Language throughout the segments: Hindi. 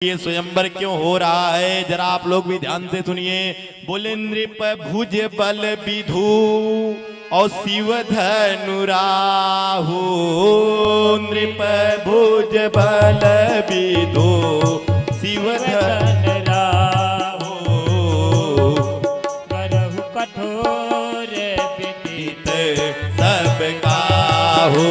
ये स्वयंवर क्यों हो रहा है, जरा आप लोग भी ध्यान से सुनिए। बोले नृप भुज बल विधु और शिव धनु राहु। नृप भुज बल विधु शिव धनु राहु। करहु कठोर विदित सब काहू।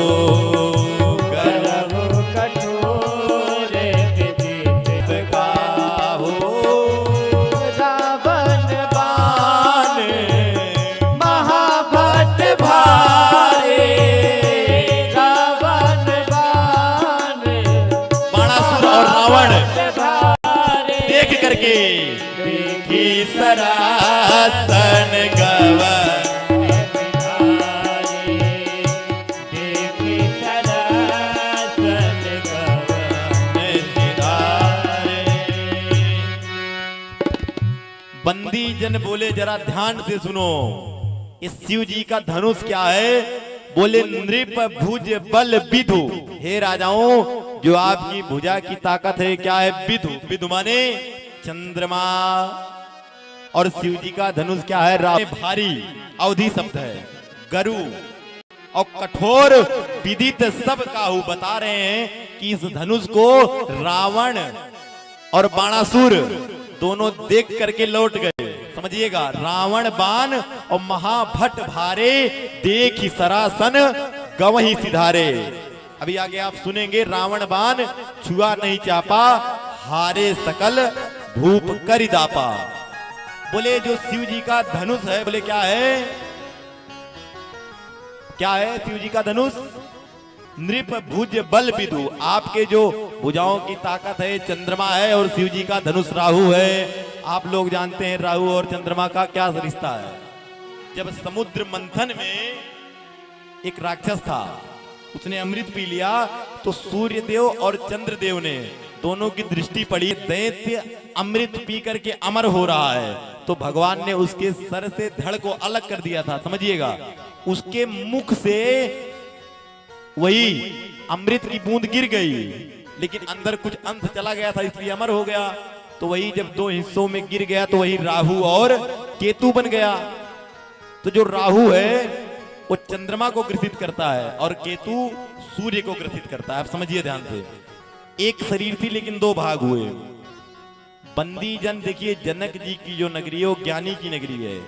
देख करके देखी सरासन गवन बंदी जन बोले जरा ध्यान से सुनो, इस शिव जी का धनुष क्या है। बोले नृप भुज बल विधु। हे राजाओं, जो आपकी भुजा की ताकत है क्या है, विधु। विधु माने चंद्रमा। और शिव जी का धनुष क्या है, भारी अवधि शब्द है, गरु और कठोर विदित सब काहू। बता रहे हैं कि इस धनुष को रावण और बाणासुर दोनों देख करके लौट गए। समझिएगा, रावण बाण और महाभट भारे, देख ही सरासन गवही सिधारे। अभी आगे आप सुनेंगे, रावण बाण छुआ नहीं चापा, हारे सकल भूप करि दापा। बोले जो शिव जी का धनुष है, बोले क्या है, क्या है शिव जी का धनुष। नृप भुज बल विधु। आपके जो भुजाओं की ताकत है चंद्रमा है, और शिव जी का धनुष राहु है। आप लोग जानते हैं राहु और चंद्रमा का क्या रिश्ता है। जब समुद्र मंथन में एक राक्षस था, उसने अमृत पी लिया, तो सूर्य देव और चंद्र देव ने दोनों की दृष्टि पड़ी, दैत्य अमृत पी करके अमर हो रहा है। तो भगवान ने उसके सर से धड़ को अलग कर दिया था। समझिएगा, उसके मुख से वही अमृत की बूंद गिर गई, लेकिन अंदर कुछ अंश चला गया था, इसलिए अमर हो गया। तो वही जब दो हिस्सों में गिर गया तो वही राहु और केतु बन गया। तो जो राहु है वो चंद्रमा को ग्रसित करता है और केतु सूर्य को ग्रसित करता है। आप समझिए ध्यान से, एक शरीर थी लेकिन दो भाग हुए। बंदी जन देखिए, जनक जी की जो नगरी है वो ज्ञानी की नगरी है।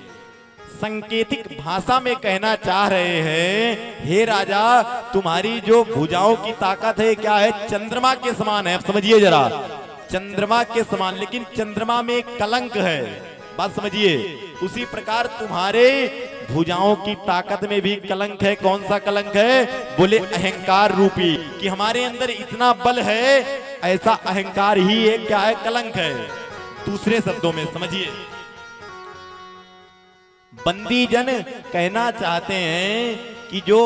संकेतिक भाषा में कहना चाह रहे हैं, हे राजा, तुम्हारी जो भुजाओं की ताकत है क्या है, चंद्रमा के समान है। अब समझिए जरा, चंद्रमा के समान, लेकिन चंद्रमा में एक कलंक है। बात समझिए, उसी प्रकार तुम्हारे भुजाओं की ताकत में भी कलंक है। कौन सा कलंक है, बोले अहंकार रूपी, कि हमारे अंदर इतना बल है, ऐसा अहंकार ही एक क्या है, कलंक है। दूसरे शब्दों में समझिए, बंदी जन कहना चाहते हैं कि जो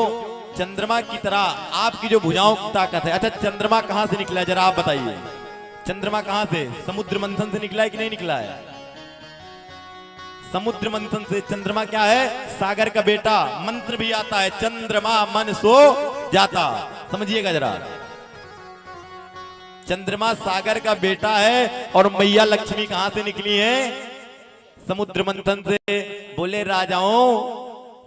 चंद्रमा की तरह आपकी जो भुजाओं की ताकत है। अच्छा, चंद्रमा कहां से निकला है, जरा आप बताइए। चंद्रमा कहां से, समुद्र मंथन से निकला है कि नहीं निकला है। समुद्र मंथन से। चंद्रमा क्या है, सागर का बेटा। मंत्र भी आता है, चंद्रमा मन सो जाता। समझिएगा जरा, चंद्रमा सागर का बेटा है। और मैया लक्ष्मी कहां से निकली है, समुद्र मंथन से। बोले राजाओं,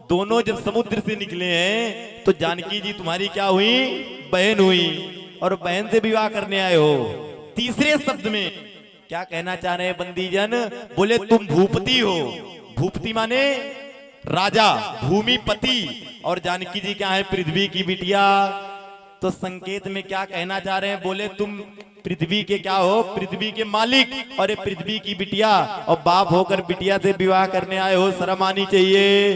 दोनों जब समुद्र से निकले हैं तो जानकी जी तुम्हारी क्या हुई, बहन हुई, और बहन से विवाह करने आए हो। तीसरे शब्द में क्या कहना चाह रहे हैं बंदी जन, बोले तुम भूपति हो। भूपति माने राजा, भूमिपति, और जानकी जी क्या है, पृथ्वी की बिटिया। तो संकेत में क्या कहना चाह रहे हैं, बोले तुम पृथ्वी के क्या हो, पृथ्वी के मालिक, और ये पृथ्वी की बिटिया, और बाप होकर बिटिया से विवाह करने आए हो, शर्म आनी चाहिए।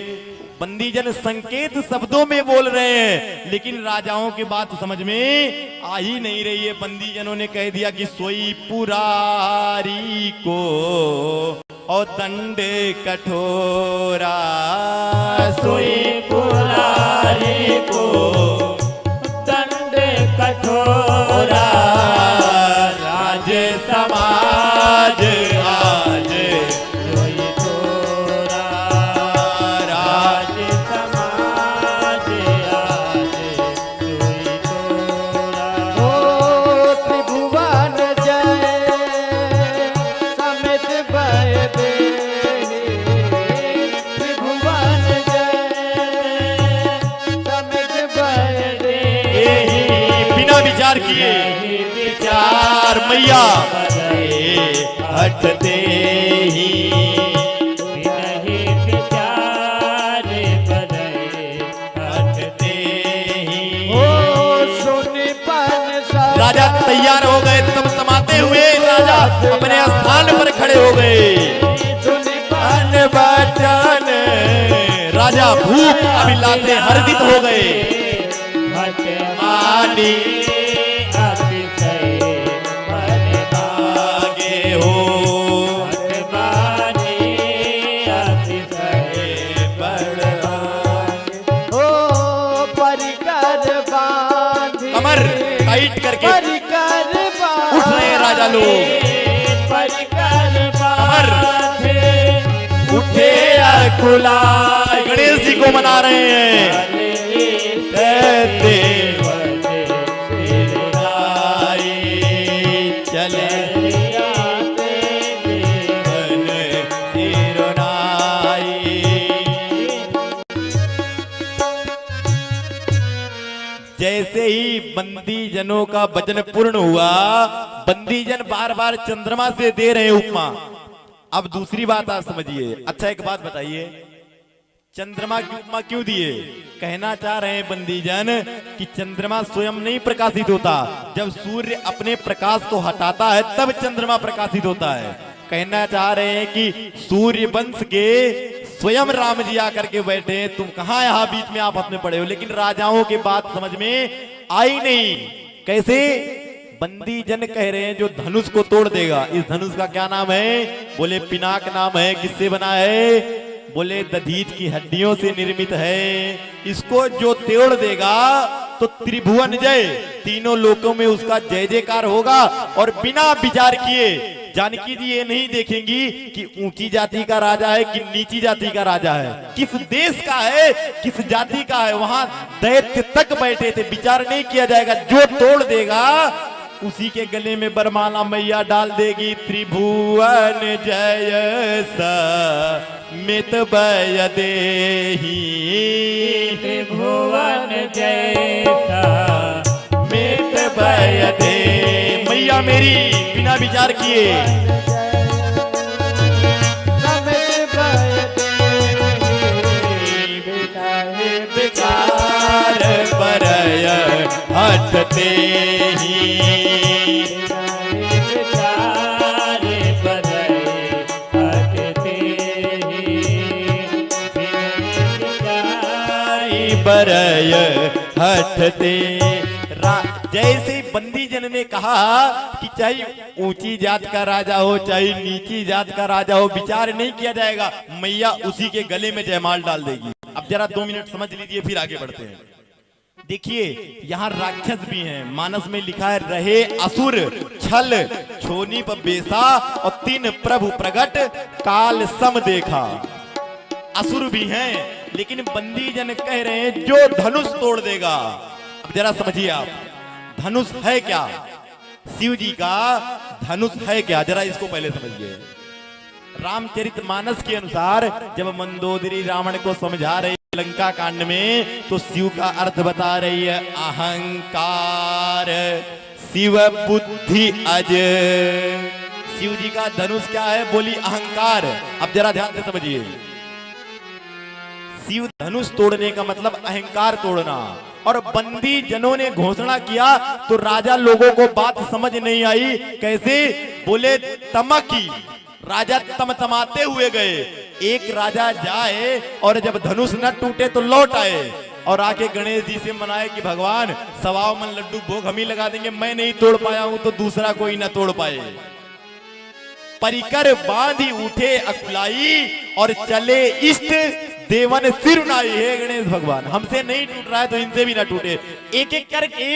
बंदी जन संकेत शब्दों में बोल रहे हैं, लेकिन राजाओं की बात समझ में आ ही नहीं रही है। बंदी जनों ने कह दिया कि सोई पुरारी को और दंड कठोरा। सोई पुरारी को दंड कठोरा, राज समाज आज सोई थोरा। राज समाज आज सोई थोरा। ओ त्रिभुवन जय मैया हटते ही बिनहि विचार बदे हटते ही। राजा तैयार हो गए, तब समाते हुए राजा अपने स्थान पर खड़े हो गए। बचन राजा भूख अभिलाषे हर्षित हो गए। भटमानी अतिशय मन आगे हो भटमानी अतिशय कमर टाइट करके उठ रहे हैं राजा लोग। कमर उठे अकुला गणेश जी को मना रहे हैं। देव चले जैसे ही बंदी जनों का वचन पूर्ण हुआ, बंदी जन बार बार चंद्रमा से दे रहे उपमा। अब दूसरी बात आप समझिए। अच्छा एक बात बताइए, चंद्रमा की उपमा क्यों दिए? कहना चाह रहे हैं बंदी जन कि चंद्रमा स्वयं नहीं प्रकाशित होता, जब सूर्य अपने प्रकाश को हटाता है तब चंद्रमा प्रकाशित होता है। कहना चाह रहे हैं कि सूर्य वंश के स्वयं राम जी आकर के बैठे, तुम कहां यहां बीच में आपस में पड़े हो। लेकिन राजाओं की बात समझ में आई नहीं। कैसे? बंदी जन कह रहे हैं जो धनुष को तोड़ देगा। इस धनुष का क्या नाम है? बोले पिनाक नाम है। किससे बना है? बोले दधीच की हड्डियों से निर्मित है। इसको जो तोड़ देगा तो त्रिभुवन जय, तीनों लोकों में उसका जय जयकार होगा। और बिना विचार किए जानकी जी ये नहीं देखेंगी कि ऊंची जाति का राजा है कि नीची जाति का राजा है, किस देश का है, किस जाति का है। वहां दैत्य तक बैठे थे, विचार नहीं किया जाएगा। जो तोड़ देगा उसी के गले में बरमाला मैया डाल देगी। त्रिभुवन जय समित भय देहि, त्रिभुवन जय समित भय दे। मैया मेरी बिना विचार किए विचार परय हटते ही, विचार बदे हटते ही, परय हटते। जैसे बंदी जन ने कहा कि चाहे ऊंची जात का राजा हो चाहे नीची जात का राजा हो, विचार नहीं किया जाएगा, मैया उसी के गले में जयमाल डाल देगी। अब जरा 2 मिनट समझ लीजिए, फिर आगे बढ़ते हैं। देखिए यहाँ राक्षस भी हैं। मानस में लिखा है रहे असुर छल छोनी पर बेसा और 3 प्रभु प्रगट काल सम देखा। असुर भी हैं, लेकिन बंदी जन कह रहे हैं जो धनुष तोड़ देगा। अब जरा समझिए आप, धनुष है क्या? शिव जी का धनुष है क्या? जरा इसको पहले समझिए। रामचरितमानस के अनुसार जब मंदोदरी रावण को समझा रही लंका कांड में, तो शिव का अर्थ बता रही है अहंकार शिव बुद्धि अज। शिव जी का धनुष क्या है? बोली अहंकार। अब जरा ध्यान से समझिए, शिव धनुष तोड़ने का मतलब अहंकार तोड़ना। और बंदी जनों ने घोषणा किया तो राजा लोगों को बात समझ नहीं आई। कैसे? बोले तमकी, राजा तमतमाते हुए गए। एक राजा जाए और जब धनुष न टूटे तो लौट आए और आके गणेश जी से मनाए कि भगवान 125 मन लड्डू भोग हम ही लगा देंगे, मैं नहीं तोड़ पाया हूं तो दूसरा कोई ना तोड़ पाए। परिकर बांधी उठे अकुलाई और चले इष्ट देवन सिर नाई। हे गणेश भगवान, हमसे नहीं टूट रहा है तो इनसे भी ना टूटे। एक एक करके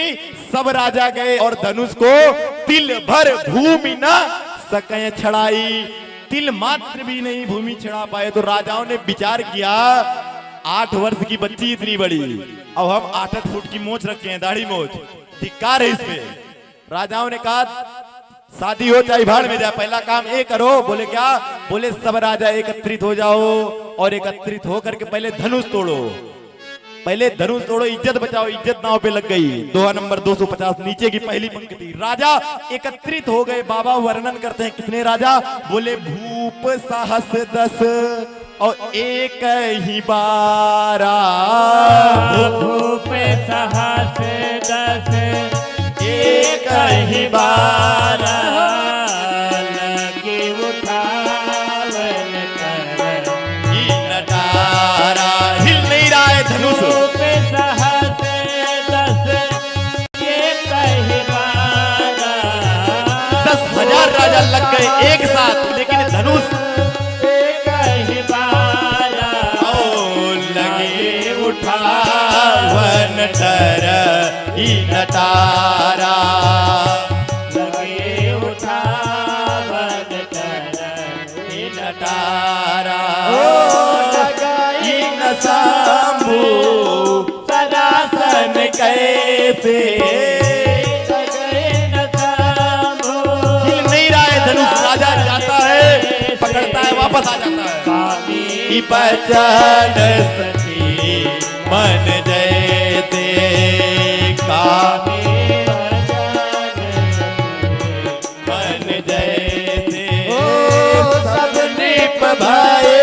सब राजा गए और धनुष को तिल भर भूमि न सके छड़ाई। तिल मात्र भी नहीं भूमि छड़ा पाए। तो राजाओं ने विचार किया 8 वर्ष की बच्ची इतनी बड़ी, अब हम 8 फुट की मोछ रखे हैं, दाढ़ी मोछ, धिक्कार है इसमें। राजाओं ने कहा शादी हो चाहे भाड़ में जाए, पहला काम ये करो। बोले क्या? बोले सब राजा एकत्रित हो जाओ और एकत्रित होकर के पहले धनुष तोड़ो। पहले धनुष तोड़ो, इज्जत बचाओ, इज्जत नाव पे लग गई। दोहा नंबर 250 नीचे की पहली पंक्ति। राजा एकत्रित हो गए। बाबा वर्णन करते हैं कितने राजा, बोले भूप साहस 10 और एक ही बारा। भूप साहस 10 एक ही बारा। लगे उठावन कर नटारा। हिल नहीं रहा है धनुष। भूप साहस 10 एक ही बारा। 10,000 राजा लग गए एक साथ, लेकिन धनुष एक ही बारा। लगे उठावन तर ही नटारा। लगे उठावन कर ही नटारा। लगाई न शंभु सदासन कैसे। हिल नहीं रहा है धनुष। राजा जाता है, पकड़ता है, वापस आ जाता है। बचन सखी मन जयते कामी मन जयते। सब निप भाए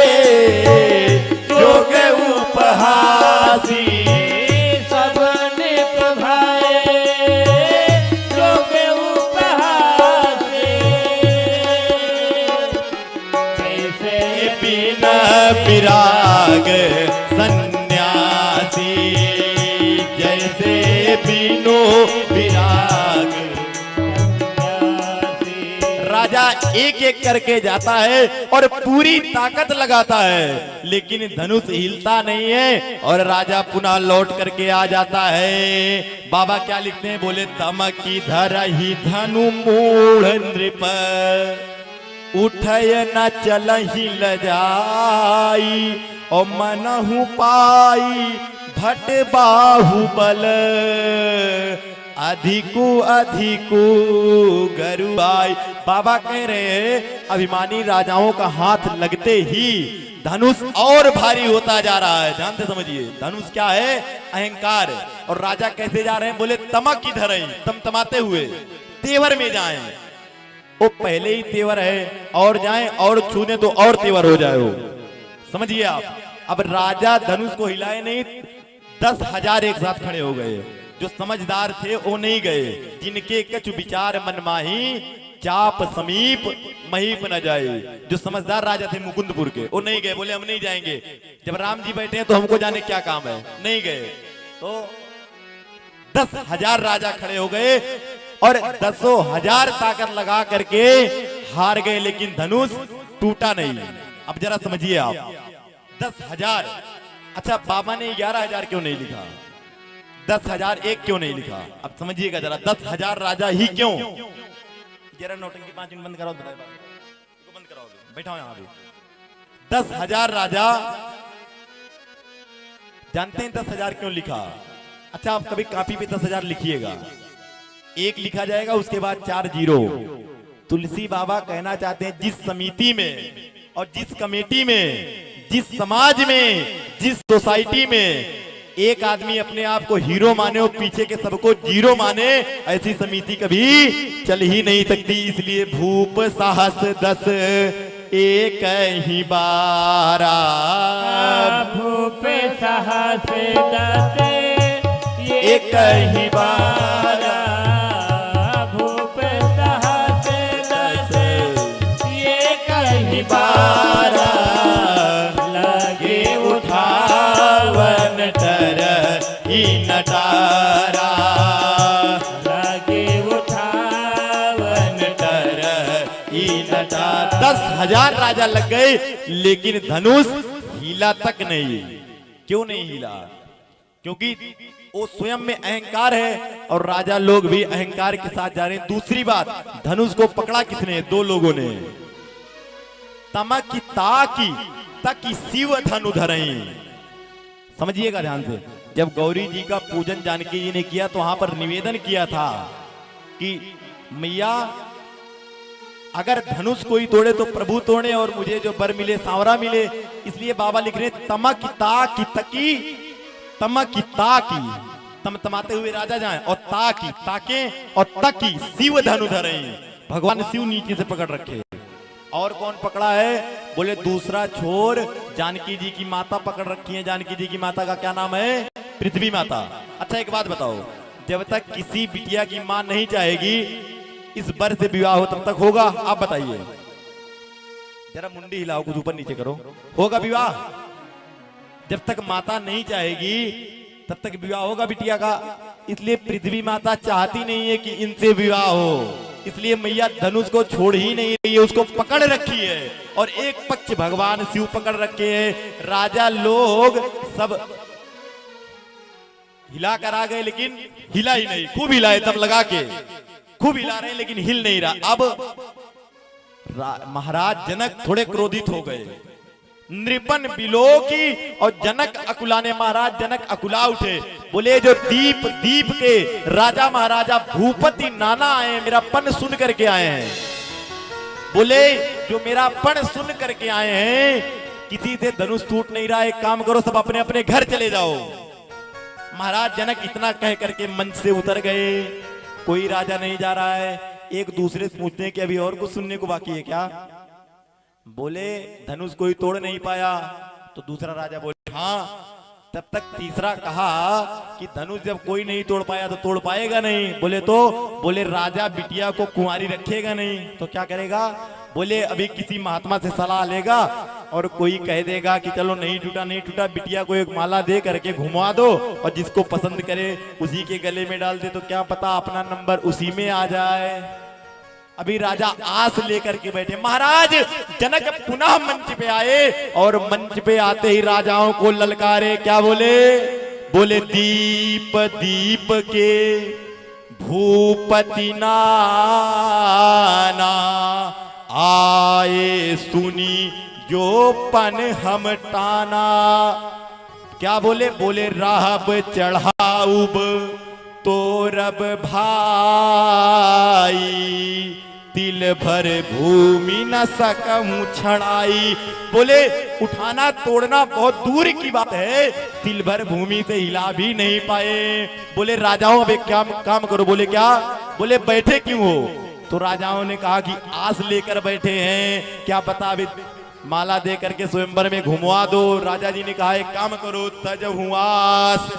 जोग उपहासी। सब निप भाए जोग उपहासे। कैसे बिना विराग सन्यासी। जैसे बिनो विराग। राजा एक एक करके जाता है और पूरी ताकत लगाता है, लेकिन धनुष हिलता नहीं है और राजा पुनः लौट करके आ जाता है। बाबा क्या लिखते हैं, बोले तमकी धर ही धनु मूढ़ नृप। उठय न चलहि लजाई और मनहु पाई भट बाहुबल। अधिकु अधिकु गरुबाई। बाबा कह रहे हैं अभिमानी राजाओं का हाथ लगते ही धनुष और भारी होता जा रहा है। ध्यान से समझिए, धनुष क्या है, अहंकार। और राजा कैसे जा रहे हैं, बोले तमक इधर है, तमतमाते हुए तेवर में जाएं। वो पहले ही तेवर है, और जाएं और छूने तो और तेवर हो जाए। वो समझिए आप। अब राजा धनुष को हिलाए नहीं, 10,000 एक साथ खड़े हो गए। जो समझदार थे वो नहीं गए। जिनके कछु विचार मनमाही चाप समीप महीप न जाए। जो समझदार राजा थे मुकुंदपुर के, वो नहीं गए, बोले हम नहीं जाएंगे। जब राम जी बैठे हैं तो हमको जाने क्या काम है, नहीं गए। तो 10,000 राजा खड़े हो गए और 10,000 ताकत लगा करके हार गए, लेकिन धनुष टूटा नहीं। अब जरा समझिए आप, 10,000। अच्छा, बाबा ने 11,000 क्यों नहीं लिखा, 10,001 क्यों नहीं लिखा? अब समझिएगा जरा, 10,000 राजा ही क्यों? जरा नोटंकी 5 मिनट बंद कराओ, बंद कराओ, बैठाओ यहाँ पे। 10,000 राजा, जानते हैं 10,000 क्यों लिखा? अच्छा, आप कभी कॉपी पे 10,000 लिखिएगा, एक लिखा जाएगा, उसके बाद 4 जीरो। तुलसी बाबा कहना चाहते हैं जिस समिति में और जिस कमेटी में, जिस समाज में, जिस सोसाइटी में एक आदमी अपने आप को हीरो माने और पीछे के सबको जीरो माने, ऐसी समिति कभी चल ही नहीं सकती। इसलिए भूप साहस 10 एक ही बारा। भूप साहस 10 एक ही बारा। भूप साहस 10 एक ही बारा। लगे उठावन तर ही नटारा। लगे उठावन तर ही नटारा। 10,000 राजा लग गए, लेकिन धनुष हिला तक नहीं। क्यों नहीं हिला? क्योंकि वो स्वयं में अहंकार है और राजा लोग भी अहंकार के साथ जा रहे हैं। दूसरी बात, धनुष को पकड़ा किसने? 2 लोगों ने। तमकी ताकी तकी शिव धनु धरई। समझिएगा ध्यान से, जब गौरी जी का पूजन जानकी जी ने किया तो वहां पर निवेदन किया था कि मैया अगर धनुष कोई तोड़े तो प्रभु तोड़े और मुझे जो वर मिले सांवरा मिले। इसलिए बाबा लिख रहे तमक ताकी तकी तमकी ताकी, तमतमाते हुए राजा जाए, और ताकी ताके और तकी शिव धनु धरे, भगवान शिव नीचे से पकड़ रखे। और कौन पकड़ा है? बोले दूसरा छोर जानकी जी की माता पकड़ रखी है। जानकी जी की माता का क्या नाम है? पृथ्वी माता। अच्छा एक बात बताओ, जब तक किसी बिटिया की मां नहीं चाहेगी इस वर से विवाह हो तब तक होगा? आप बताइए, जरा मुंडी हिलाओ, कुछ ऊपर नीचे करो, होगा विवाह? जब तक माता नहीं चाहेगी तब तक विवाह होगा बिटिया का। इसलिए पृथ्वी माता चाहती नहीं है कि इनसे विवाह हो, इसलिए मैया धनुष को छोड़ ही नहीं रही है, उसको पकड़ रखी है। और एक पक्ष भगवान शिव पकड़ रखे हैं। राजा लोग सब हिला कर आ गए, लेकिन हिला ही नहीं। खूब हिलाए, तब लगा के खूब हिला रहे हैं, लेकिन हिल नहीं रहा। अब महाराज जनक थोड़े क्रोधित हो गए। नृपन बिलो की और जनक अकुलाने, महाराज जनक अकुला उठे। बोले जो दीप के राजा महाराजा भूपति नाना आए, मेरा पन सुन करके आए हैं। बोले जो मेरा पन सुन करके आए हैं, किसी से धनुष टूट नहीं रहा, एक काम करो सब अपने अपने घर चले जाओ। महाराज जनक इतना कह करके मंच से उतर गए। कोई राजा नहीं जा रहा है। एक दूसरे से पूछते हैं कि अभी और कुछ सुनने को बाकी है क्या? बोले धनुष कोई तोड़ नहीं पाया। तो दूसरा राजा बोले हाँ। तब तक तीसरा कहा कि धनुष जब कोई नहीं तोड़ पाया तो तोड़ पाएगा नहीं। बोले राजा बिटिया को कुंवारी रखेगा नहीं तो क्या करेगा? बोले अभी किसी महात्मा से सलाह लेगा और कोई कह देगा कि चलो नहीं टूटा, बिटिया को एक माला दे करके घुमा दो और जिसको पसंद करे उसी के गले में डाल दे, तो क्या पता अपना नंबर उसी में आ जाए। अभी राजा आस लेकर के बैठे। महाराज जनक पुनः मंच पे आए और मंच पे आते ही राजाओं को ललकारे। क्या बोले? बोले दीप के भूपति नाना आए सुनी जो पन हम टाना। क्या बोले? बोले राहब चढ़ाऊब तो रब भाई, तिल भर भूमि न सकूं छड़ाई। बोले उठाना तोड़ना बहुत दूर की बात है, तिल भर भूमि से हिला भी नहीं पाए। बोले राजाओं अब एक काम करो। बोले क्या? बोले बैठे क्यों हो? तो राजाओं ने कहा कि आस लेकर बैठे हैं, क्या पता अभी माला दे करके स्वयंवर में घुमवा दो। राजा जी ने कहा एक काम करो, तजहु आस।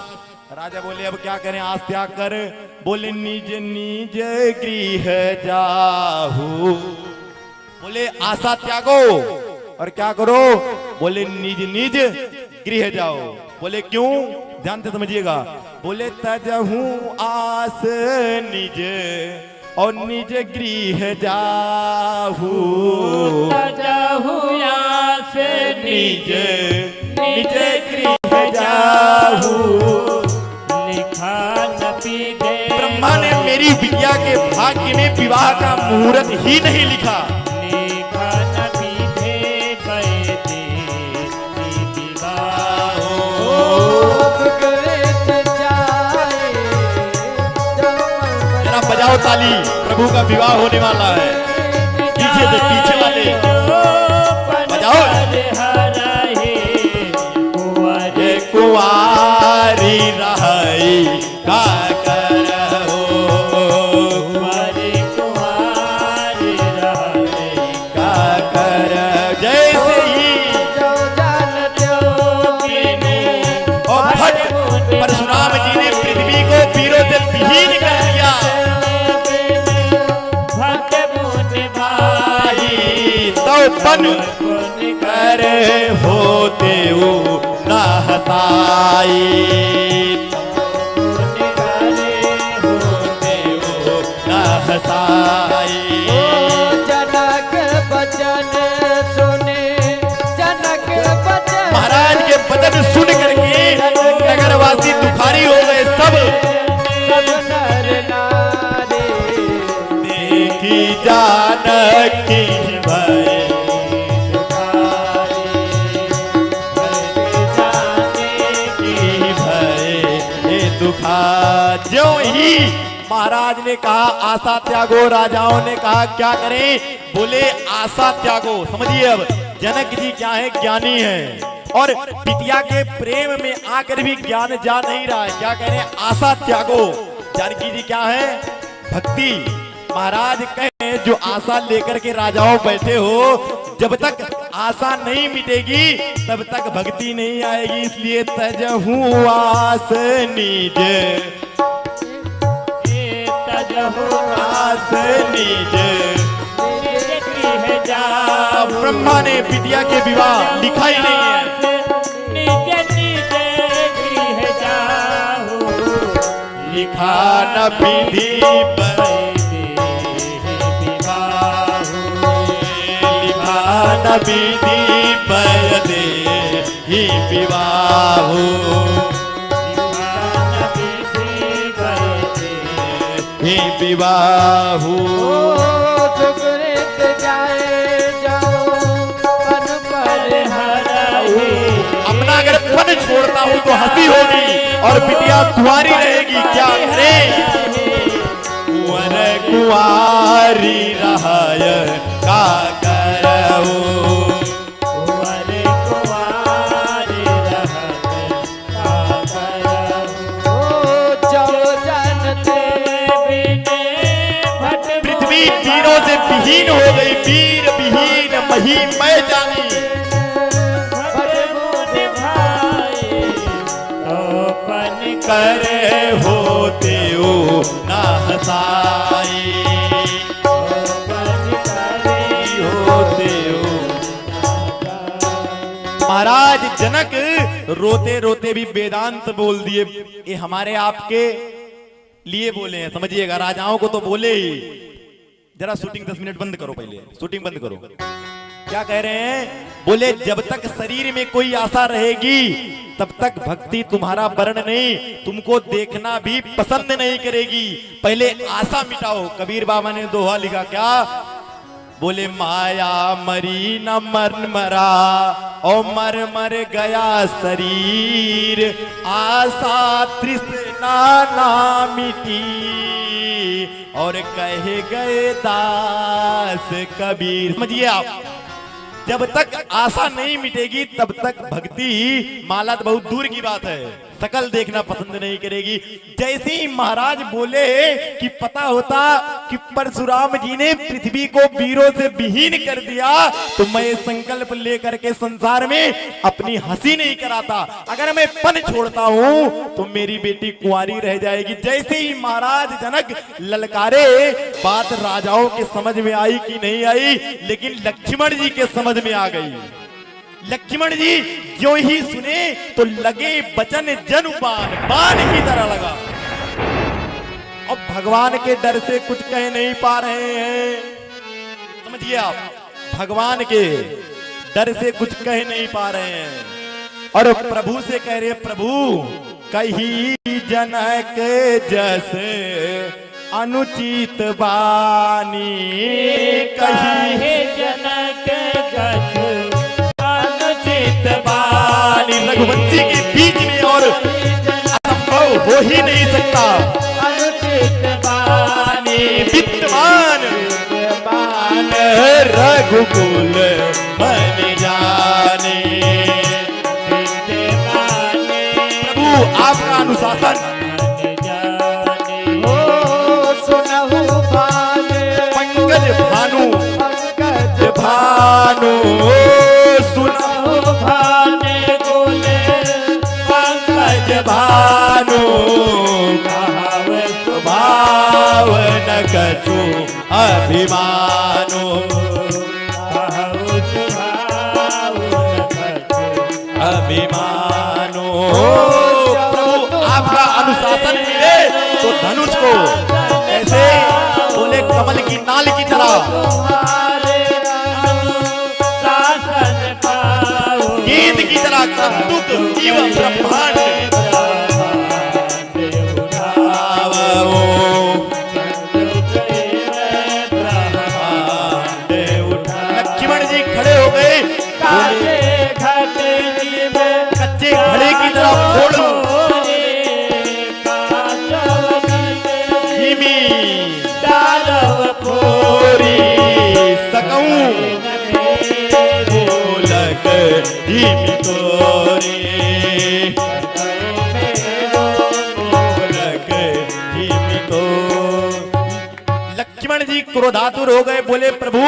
राजा बोले अब क्या करें, आस त्याग कर। बोले निज निज गृह जाहू। बोले आशा त्यागो और क्या करो? बोले निज निज गृह जाओ। बोले क्यों? ध्यान से समझिएगा। बोले तजहु आस निज और निज गृह जाहू, तजहु आस निज निज गृह जाहू। लिखा न पीधे ब्रह्मा ने मेरी बिटिया के भाग्य में विवाह का मुहूर्त ही नहीं लिखा। लिखा न पीधे बैठे विवाह जरा बजाओ ताली, प्रभु का विवाह होने वाला है। पीछे से पीछे वाले बजाओ। कुंवारी रही का करहो, कुंवारी रही का कर। जैसे ही और भट्ट परशुराम जी ने पृथ्वी को पीरों से विहीन कर दिया। भाई तो पन करे होते हो नहताई, नहताई। जनक बचन सुने, जनक बचन महाराज के वचन सुन करके नगरवासी दुखारी हो गए। सब नर नारी देखी जानकी भय दुखा। जो ही महाराज ने कहा आशा त्यागो, राजाओं ने कहा क्या करें? बोले आशा त्यागो। समझिए अब जनक जी क्या है? ज्ञानी है। और बिटिया के प्रेम में आकर भी ज्ञान जा नहीं रहा है। क्या कह रहे हैं? आशा त्यागो। जानकी जी क्या है? भक्ति। महाराज कहे जो आशा लेकर के राजाओं बैठे हो, जब तक आशा नहीं मिटेगी तब तक भक्ति नहीं आएगी। इसलिए तजहू आस निज, तजहु आस निज। गृह जाऊ। ब्रह्मा ने बिटिया के विवाह लिखा ही नहीं है। निज निज गृह जाऊ। लिखा न विधि पर, लिखा न विधि पर दे ही विवाह, ही विवाह। सुकृत जाए जाओ पन पर हराए। अपना अगर पन छोड़ता हूँ तो हंसी होगी और बिटिया कुंवारी रहेगी। क्या करे? कुंवर कुंवारी रहाय का करो। कुंवर कुंवारी रहत का करो। जो जानते बिने भट पृथ्वी वीरों से विहीन हो गई, वीर विहीन मही मैं जानी। करे होते हो ना हसाई, होते हो। महाराज जनक रोते रोते भी वेदांत बोल दिए। ये हमारे आपके लिए बोले हैं, समझिएगा। राजाओं को तो बोले ही। जरा शूटिंग 10 मिनट बंद करो, पहले शूटिंग बंद करो। क्या कह रहे हैं? बोले जब तक शरीर में कोई आशा रहेगी तब तक भक्ति तुम्हारा वर्ण नहीं, तुमको देखना भी पसंद नहीं करेगी। पहले आशा मिटाओ। कबीर बाबा ने दोहा लिखा। क्या बोले? माया मरी न मर मरा और मर मर गया शरीर, आशा तृष्णा ना मिटी और कहे गए दास कबीर। समझिए आप, जब तक आशा नहीं मिटेगी तब तक भक्ति, माला तो बहुत दूर की बात है, शकल देखना पसंद नहीं करेगी। जैसे ही महाराज बोले कि पता होता कि परशुराम जी ने पृथ्वी को वीरों से विहीन कर दिया तो मैं संकल्प लेकर के संसार में अपनी हंसी नहीं कराता। अगर मैं पन छोड़ता हूं तो मेरी बेटी कुंवारी रह जाएगी। जैसे ही महाराज जनक ललकारे, बात राजाओं के समझ में आई कि नहीं आई, लेकिन लक्ष्मण जी के समझ में आ गई। लक्ष्मण जी जो ही सुने तो लगे बचन जनुबान, बाण की तरह लगा। अब भगवान के डर से कुछ कह नहीं पा रहे हैं। समझिए आप, भगवान के डर से कुछ कह नहीं पा रहे हैं और प्रभु से कह रहे हैं, प्रभु कही जनक जस अनुचित बानी, कही जनक जस बानी। रघुवंशी के बीच में और असंभव हो ही नहीं सकता। अनुचित बानी विद्वान रघुकुल मन जाने। प्रभु आपका अनुशासन सुनहु भाने पंकज भानु, पंकज भानु सुनो भाने बोले पंकज भानु, भाव भाव न कछु अभिमानो, अभिमानो। प्रभु आपका अनुशासन मिले तो धनुष को ऐसे बोले कमल की नाल की तरह, गेंद की तरह कद्दुक एवं ब्रह्मांड लक्ष्मण जी खड़े हो गए। कच्चे घड़े की तरह फोड़ सकूं धीमी तोरे गोलक धीमी तो। लक्ष्मण जी क्रोधातुर हो गए, बोले प्रभु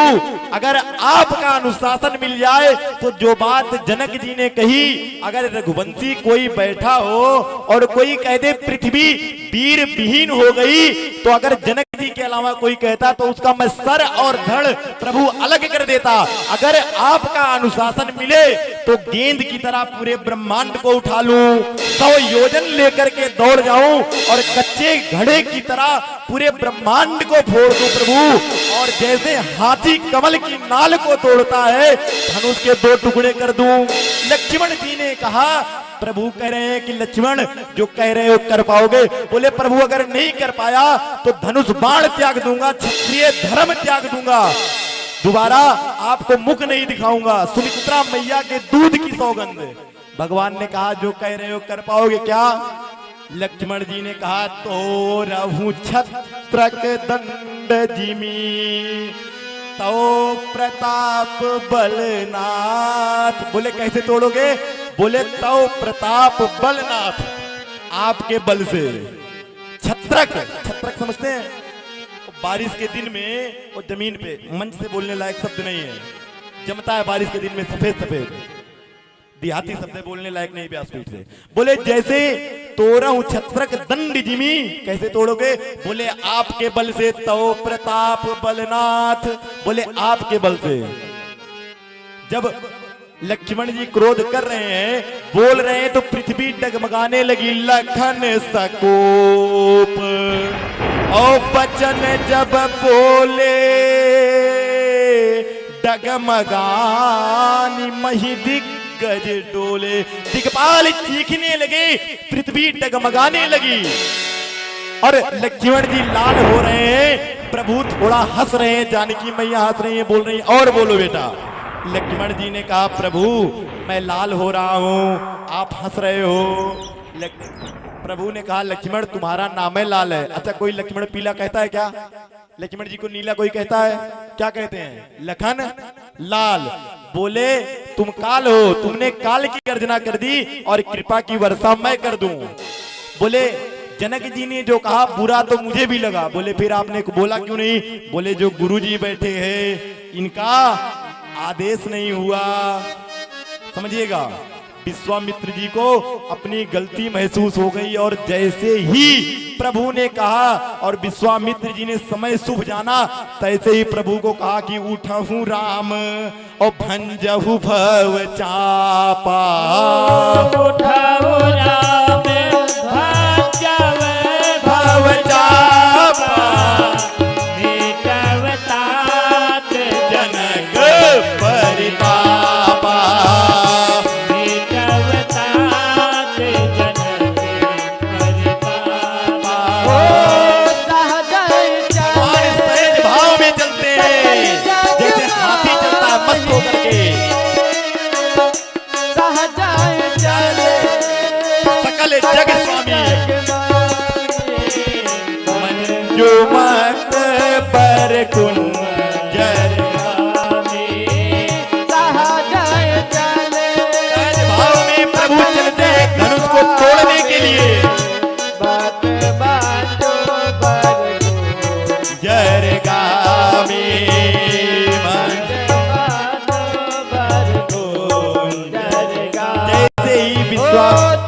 अगर आपका अनुशासन मिल जाए तो जो बात जनक जी ने कही, अगर रघुवंशी कोई बैठा हो और कोई कह दे पृथ्वी वीर विहीन हो गई, तो अगर जनक जी के अलावा कोई कहता तो उसका मैं सर और धड़ प्रभु अलग कर देता। अगर आपका अनुशासन मिले तो गेंद की तरह पूरे ब्रह्मांड को उठा लूं, 100 योजन लेकर के दौड़ जाऊं और कच्चे घड़े की तरह पूरे ब्रह्मांड को फोड़ दूं प्रभु। और जैसे हाथी कमल की नाल को तोड़ता है, धनुष के 2 टुकड़े कर दूं। लक्ष्मण जी ने कहा, प्रभु कह रहे हैं कि लक्ष्मण जो कह रहे हो कर पाओगे? बोले प्रभु अगर नहीं कर पाया तो धनुष बाण त्याग दूंगा, क्षत्रिय धर्म त्याग दूंगा, दोबारा आपको मुख नहीं दिखाऊंगा। सुमित्रा मैया के दूध की सौगंध। भगवान ने कहा जो कह रहे हो कर पाओगे क्या? लक्ष्मण जी ने कहा तो रहूं छत्रक दंड जिमी तो प्रताप बलनाथ। बोले कैसे तोड़ोगे? बोले तो प्रताप बलनाथ, आपके बल से। छत्रक, छत्रक समझते हैं? बारिश के दिन में वो जमीन पे मंच से बोलने लायक शब्द नहीं है, जमता है बारिश के दिन में सफेद सफेद, देहाती शब्द बोलने लायक नहीं व्यासपीठ से। बोले जैसे तोड़ूं छत्रक दंड जिमी, कैसे तोड़ोगे? बोले आपके बल से। तो प्रताप बलनाथ, बोले आपके बल से। जब लक्ष्मण जी क्रोध कर रहे हैं, बोल रहे हैं, तो पृथ्वी डगमगाने लगी। लखन सकोप और बचन जब बोले, डगमगानी मही दिग्गज डोले। दिग्पाल चीखने लगे, पृथ्वी डगमगाने लगी और लक्ष्मण जी लाल हो रहे हैं। प्रभु थोड़ा हंस रहे हैं, जानकी मैया हंस रही है, बोल रही है और बोलो बेटा। लक्ष्मण जी ने कहा प्रभु मैं लाल हो रहा हूं, आप हंस रहे हो। प्रभु ने कहा लक्ष्मण तुम्हारा नाम है लाल है। अच्छा कोई लक्ष्मण पीला कहता है क्या? लक्ष्मण जी को नीला कोई कहता है? क्या कहते हैं? लखन लाल। बोले तुम काल हो, तुमने काल की गर्जना कर दी और कृपा की वर्षा मैं कर दूं। बोले जनक जी ने जो कहा बुरा तो मुझे भी लगा। बोले फिर आपने बोला क्यों नहीं? बोले जो गुरु जी बैठे हैं इनका आदेश नहीं हुआ। समझिएगा, विश्वामित्र जी को अपनी गलती महसूस हो गई और जैसे ही प्रभु ने कहा और विश्वामित्र जी ने समय शुभ जाना, तैसे ही प्रभु को कहा कि उठहु राम और भंजहु भव चापा। उठहु राम भंजहु भव चापा, मिटवतात जनक परितापा। जग स्वामी मंजू मत पर कुंजर भाव में प्रभु चलते धनुष को तोड़ने के लिए। जरगामी जैसे ही विश्वास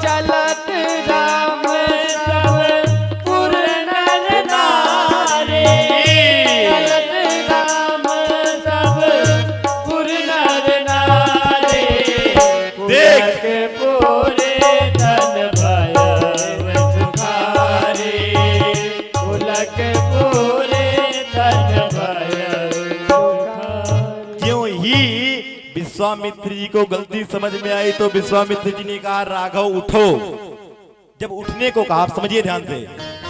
विश्वामित्र जी को गलती समझ में आई तो विश्वामित्र जी ने कहा राघव उठो। जब उठने को कहा, आप समझिए ध्यान से,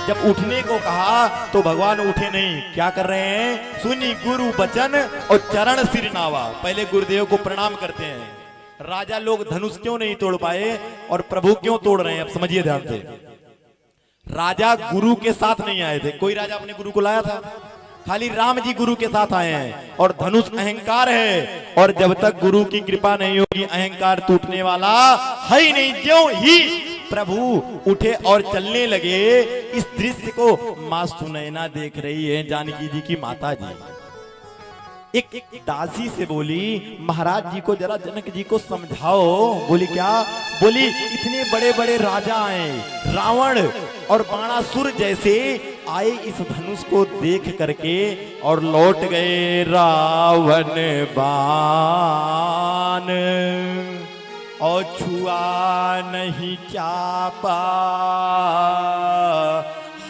जब उठने को कहा तो भगवान उठे नहीं। क्या कर रहे हैं? सुनी गुरु बचन और चरण सिर नावा। पहले गुरुदेव को प्रणाम करते हैं। राजा लोग धनुष क्यों नहीं तोड़ पाए और प्रभु क्यों तोड़ रहे हैं? अब समझिए ध्यान से। राजा गुरु के साथ नहीं आए थे। कोई राजा अपने गुरु को लाया था? खाली राम जी गुरु के साथ आए हैं और धनुष अहंकार है, और जब तक गुरु की कृपा नहीं होगी अहंकार टूटने वाला है ही नहीं। ज्यों ही प्रभु उठे और चलने लगे, इस दृश्य को मां सुनैना देख रही है, जानकी जी की माता जी। एक दासी से बोली, महाराज जी को जरा जनक जी को समझाओ। बोली क्या? बोली इतने बड़े बड़े राजा आए, रावण और बाणासुर जैसे आए, इस धनुष को देख करके और लौट गए। रावण बाण और छुआ नहीं चापा,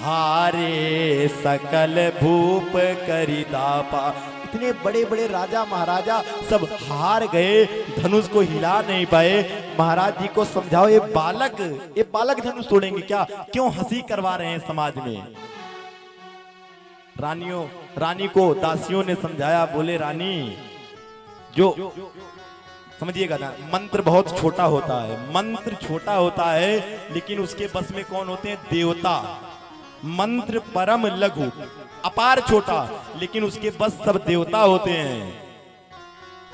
हारे सकल भूप करितापा। इतने बड़े बड़े राजा महाराजा सब हार गए, धनुष को हिला नहीं पाए। महाराज जी को समझाओ, ये बालक धनुष तोड़ेंगे क्या? क्यों हंसी करवा रहे हैं समाज में? रानी को दासियों ने समझाया। बोले रानी, जो समझिएगा ना, मंत्र बहुत छोटा होता है, मंत्र छोटा होता है, लेकिन उसके बस में कौन होते हैं? देवता। मंत्र परम लघु, अपार छोटा, लेकिन उसके बस सब देवता होते हैं।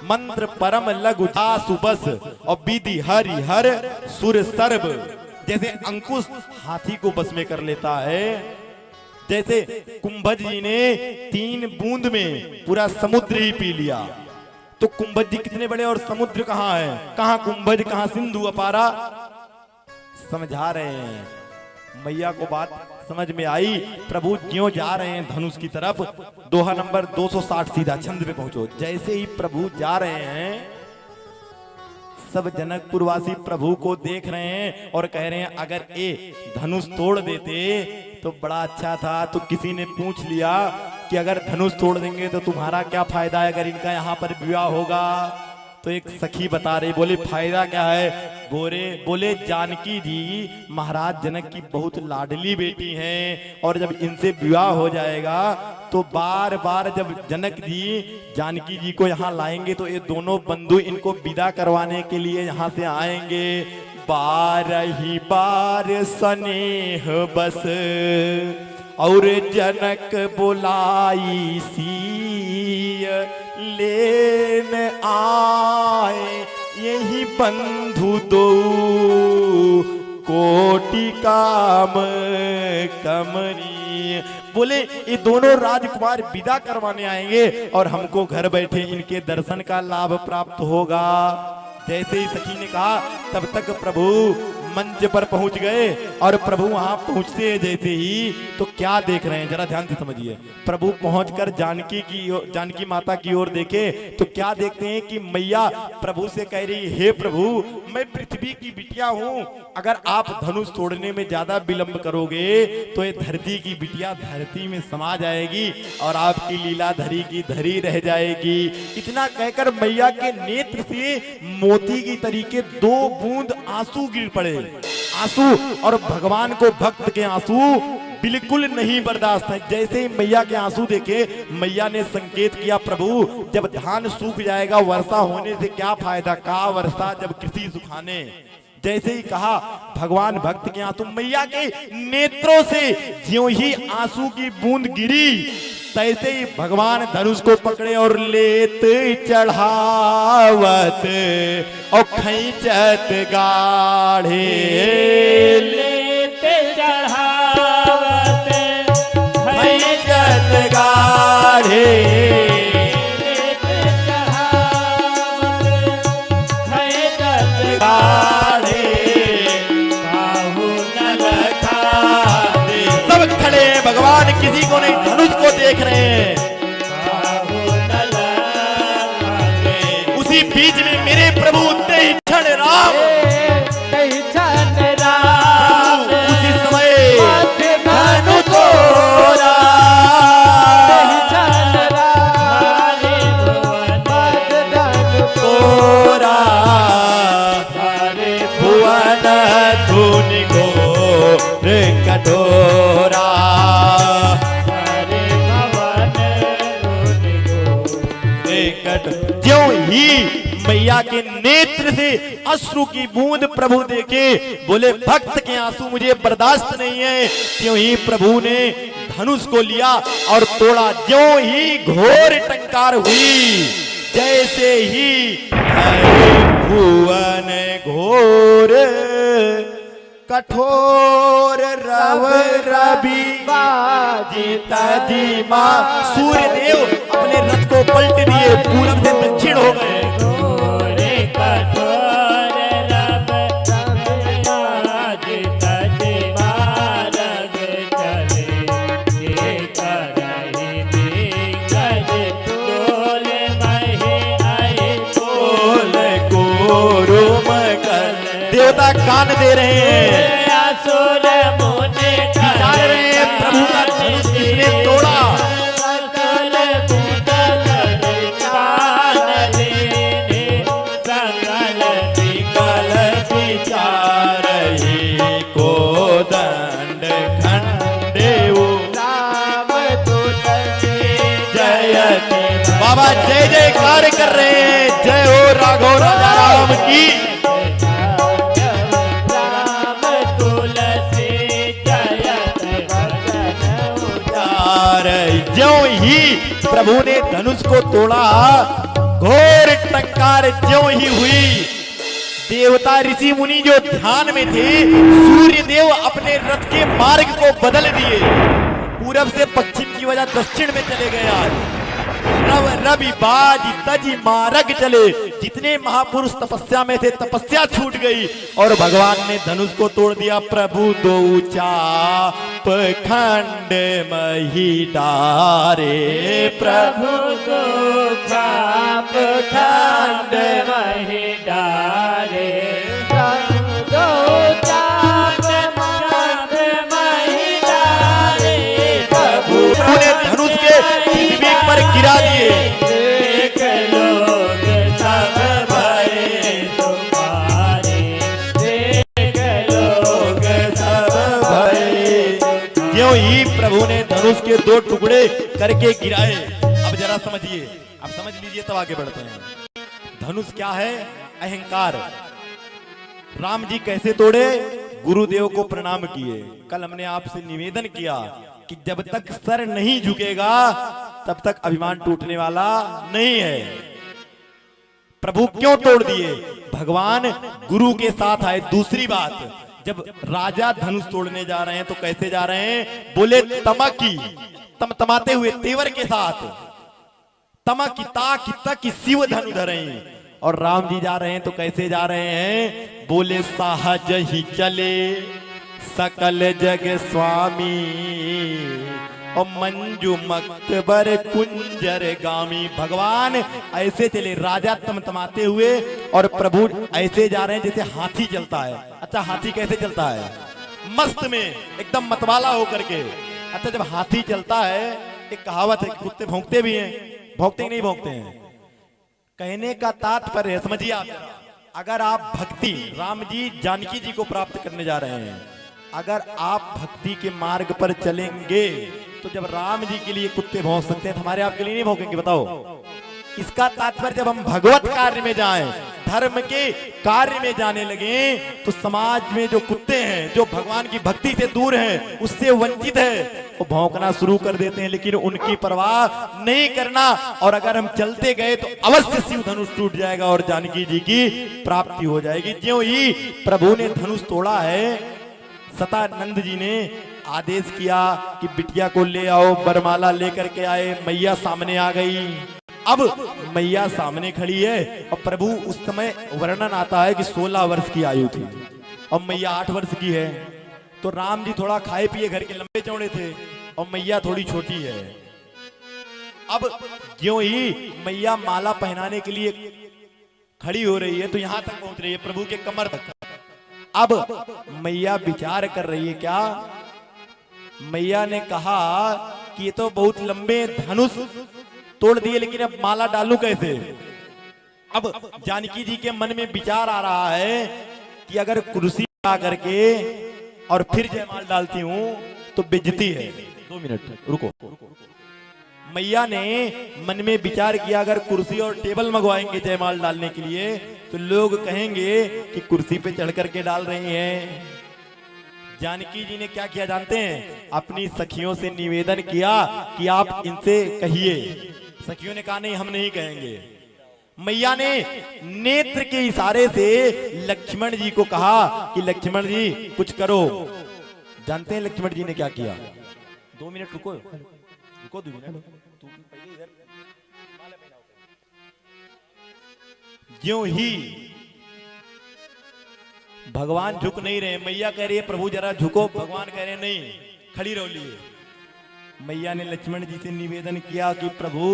मंत्र परम लघु सुबस और विधि हरि हर सुर सर्व। जैसे अंकुश हाथी को बस में कर लेता है, जैसे कुंभज जी ने 3 बूंद में पूरा समुद्र ही पी लिया। तो कुंभज जी कितने बड़े और समुद्र कहाँ है? कहाँ कुंभज, कहाँ सिंधु अपारा? समझा रहे हैं। मैया को बात समझ में आई। प्रभु ज्यों जा रहे हैं धनुष की तरफ, दोहा नंबर 260 सीधा छंद पे पहुंचो। जैसे ही प्रभु जा रहे हैं, सब जनकपुरवासी प्रभु को देख रहे हैं और कह रहे हैं अगर ये धनुष तोड़ देते तो बड़ा अच्छा था। तो किसी ने पूछ लिया कि अगर धनुष तोड़ देंगे तो तुम्हारा क्या फायदा है अगर इनका यहाँ पर विवाह होगा? तो एक सखी बता रही, बोले फायदा क्या है? बोले जानकी जी महाराज जनक की बहुत लाडली बेटी हैं, और जब इनसे विवाह हो जाएगा तो बार बार जब जनक जी जानकी जी को यहाँ लाएंगे तो ये दोनों बंधु इनको विदा करवाने के लिए यहाँ से आएंगे। 12 बार स्नेह बस और जनक बुलाई सी, लेन आए यही बंधु दो, कोटि काम कमनी। बोले ये दोनों राजकुमार विदा करवाने आएंगे और हमको घर बैठे इनके दर्शन का लाभ प्राप्त होगा। जैसे ही सखी ने कहा, तब तक प्रभु मंच पर पहुंच गए, और प्रभु वहां पहुंचते हैं जैसे ही तो क्या देख रहे हैं जरा ध्यान से समझिए। प्रभु पहुंचकर जानकी माता की ओर देखे तो क्या देखते हैं कि मैया प्रभु से कह रही, हे प्रभु मैं पृथ्वी की बिटिया हूं, अगर आप धनुष तोड़ने में ज्यादा विलंब करोगे तो ये धरती की बिटिया धरती में समा जाएगी और आपकी लीला धरी की धरी रह जाएगी। इतना कहकर मैया के नेत्र से मोती की तरीके 2 बूंद आंसू गिर पड़े। आंसू, और भगवान को भक्त के आंसू बिल्कुल नहीं बर्दाश्त है। जैसे ही मैया के आंसू देखे, मैया ने संकेत किया, प्रभु जब धान सूख जाएगा वर्षा होने से क्या फायदा, का वर्षा जब कृषि सुखाने। जैसे ही कहा भगवान भक्त के आंसू, मैया के नेत्रों से ज्यों ही आंसू की बूंद गिरी, तैसे ही भगवान धनुष को पकड़े और लेत चढ़ावत और खींचत गाढ़े, लेत चढ़ावत खींचत गाढ़े, लेत चढ़ावत खींचत गाढ़े, काहू न लखारे। सब खड़े हैं, भगवान किसी को नहीं, धनुष को देख रहे हैं। उसी बीच में मेरे प्रभु तेहि क्षण राम, उसी समय धनु तोड़ा, तोड़ा भुवन धुनि घोर कठोरा। ज्यों ही मैया के नेत्र से अश्रु की बूंद प्रभु देखे, बोले भक्त के आंसू मुझे बर्दाश्त नहीं है। त्यों ही प्रभु ने धनुष को लिया और तोड़ा। ज्यों ही घोर टंकार हुई, जैसे ही भुवन घोर, कठोर रव रवि बाजिता जी मां। सूर्य देव अपने रथ को पलट दिए, पूरब से दक्षिण हो गए। घोरे कठोर रव बाजिता जी मारग चले, ये करहि दिग्गज डोल महे आए बोल कोरुम कर। देवता कान दे रहे हैं, असुर मुने विचार रहे हैं प्रभु का धनुष किसने तोड़ा। सकल भूतल कान देने, सकल विकल विचार को दंड खंडेऊ राम तुलसी जयति। बाबा जय जयकार कर रहे हैं, जय हो राघव राजा राम की। राम तुलसी जयत भजन उजारे। ज्यों ही प्रभु ने धनुष को तोड़ा, घोर टंकार ज्यों ही हुई। देवता ऋषि मुनि जो ध्यान में थे, सूर्य देव अपने रथ के मार्ग को बदल दिए, पूरब से पश्चिम की वजह दक्षिण में चले गए। आज रव रवि बाजी तजी मारग चले। जितने महापुरुष तपस्या में थे, तपस्या छूट गई और भगवान ने धनुष को तोड़ दिया। प्रभु दो चाप खंड मही डारे, प्रभु दो चाप खंड मही डारे, दो चाप खंड मही डारे। प्रभु ने धनुष के पृथ्वी पर गिरा दिए। देख लोग सब भये तुम्हारे, देख लोग सब भय। ज्यों ही प्रभु ने धनुष के दो टुकड़े करके गिराए। अब जरा समझिए, अब समझ लीजिए तब आगे बढ़ते हैं। धनुष क्या है? अहंकार। राम जी कैसे तोड़े? गुरुदेव को प्रणाम किए। कल हमने आपसे निवेदन किया कि जब तक सर नहीं झुकेगा तब तक अभिमान टूटने वाला नहीं है। प्रभु क्यों तोड़ दिए? भगवान गुरु के साथ आए। दूसरी बात, जब राजा धनुष तोड़ने जा रहे हैं तो कैसे जा रहे हैं? बोले तमकी, तमतमाते हुए तेवर के साथ। तमकी ताकी तकी शिव धनु धरे। और राम जी जा रहे हैं तो कैसे जा रहे हैं? बोले सहज ही चले सकल जग स्वामी, और मंजू मकबर कुंजर गामी। भगवान ऐसे चले, राजा तमतमाते हुए, और प्रभु ऐसे जा रहे हैं जैसे हाथी चलता है। अच्छा, हाथी कैसे चलता है? मस्त में, एकदम मतवाला होकर के। अच्छा, जब हाथी चलता है, एक कहावत है, कुत्ते भौंकते भी हैं, भौंकते ही नहीं भौंकते हैं। कहने का तात्पर्य समझिए आप, अगर आप भक्ति, राम जी जानकी जी को प्राप्त करने जा रहे हैं, अगर आप भक्ति के मार्ग पर चलेंगे तो जब राम जी के लिए कुत्ते भौंक सकते हैं, हमारे आपके लिए नहीं भौंकेंगे? बताओ। इसका तात्पर्य जब हम भगवत कार्य में जाएं, धर्म के कार्य में जाने लगे, तो समाज में जो कुत्ते हैं, जो भगवान की भक्ति से दूर हैं, उससे वंचित है, वो भौंकना शुरू कर देते हैं। लेकिन उनकी परवाह नहीं करना, और अगर हम चलते गए तो अवश्य शिव धनुष टूट जाएगा और जानकी जी की प्राप्ति हो जाएगी। ज्यों ही प्रभु ने धनुष तोड़ा है, सतानंद जी ने आदेश किया कि बिटिया को ले आओ। बरमाला लेकर के आए, मैया सामने आ गई। अब मैया सामने खड़ी है, और प्रभु उस समय वर्णन आता है कि 16 वर्ष की आयु थी, और मैया 8 वर्ष की है। तो राम जी थोड़ा खाए पिए घर के लंबे चौड़े थे, और मैया थोड़ी छोटी है। अब ज्यों ही मैया माला पहनाने के लिए खड़ी हो रही है, तो यहां तक पहुंच रही है, प्रभु के कमर तक। अब मैया विचार कर रही है क्या? मैया ने कहा कि ये तो बहुत लंबे धनुष तोड़ दिए, लेकिन अब माला डालूं कैसे? अब जानकी जी के मन में विचार आ रहा है कि अगर कुर्सी ला करके और फिर जयमाल डालती हूं तो बेइज्जती है। 2 मिनट रुको। मैया ने मन में विचार किया, अगर कुर्सी और टेबल मंगवाएंगे जयमाल डालने के लिए तो लोग कहेंगे कि कुर्सी पे चढ़ करके डाल रही हैं। जानकी जी ने क्या किया जानते हैं? अपनी सखियों से निवेदन किया कि आप इनसे कहिए। सखियों ने कहा नहीं, हम नहीं कहेंगे। मैया ने नेत्र के इशारे से लक्ष्मण जी को कहा कि लक्ष्मण जी कुछ करो। जानते हैं लक्ष्मण जी ने क्या किया? 2 मिनट रुको, रुको 2 मिनट। तू पहले इधर ज्यों ही भगवान झुक नहीं रहे। मैया कह रही है प्रभु जरा झुको, भगवान कह रहे नहीं, खड़ी रहो लिए। मैया ने लक्ष्मण जी से निवेदन किया कि प्रभु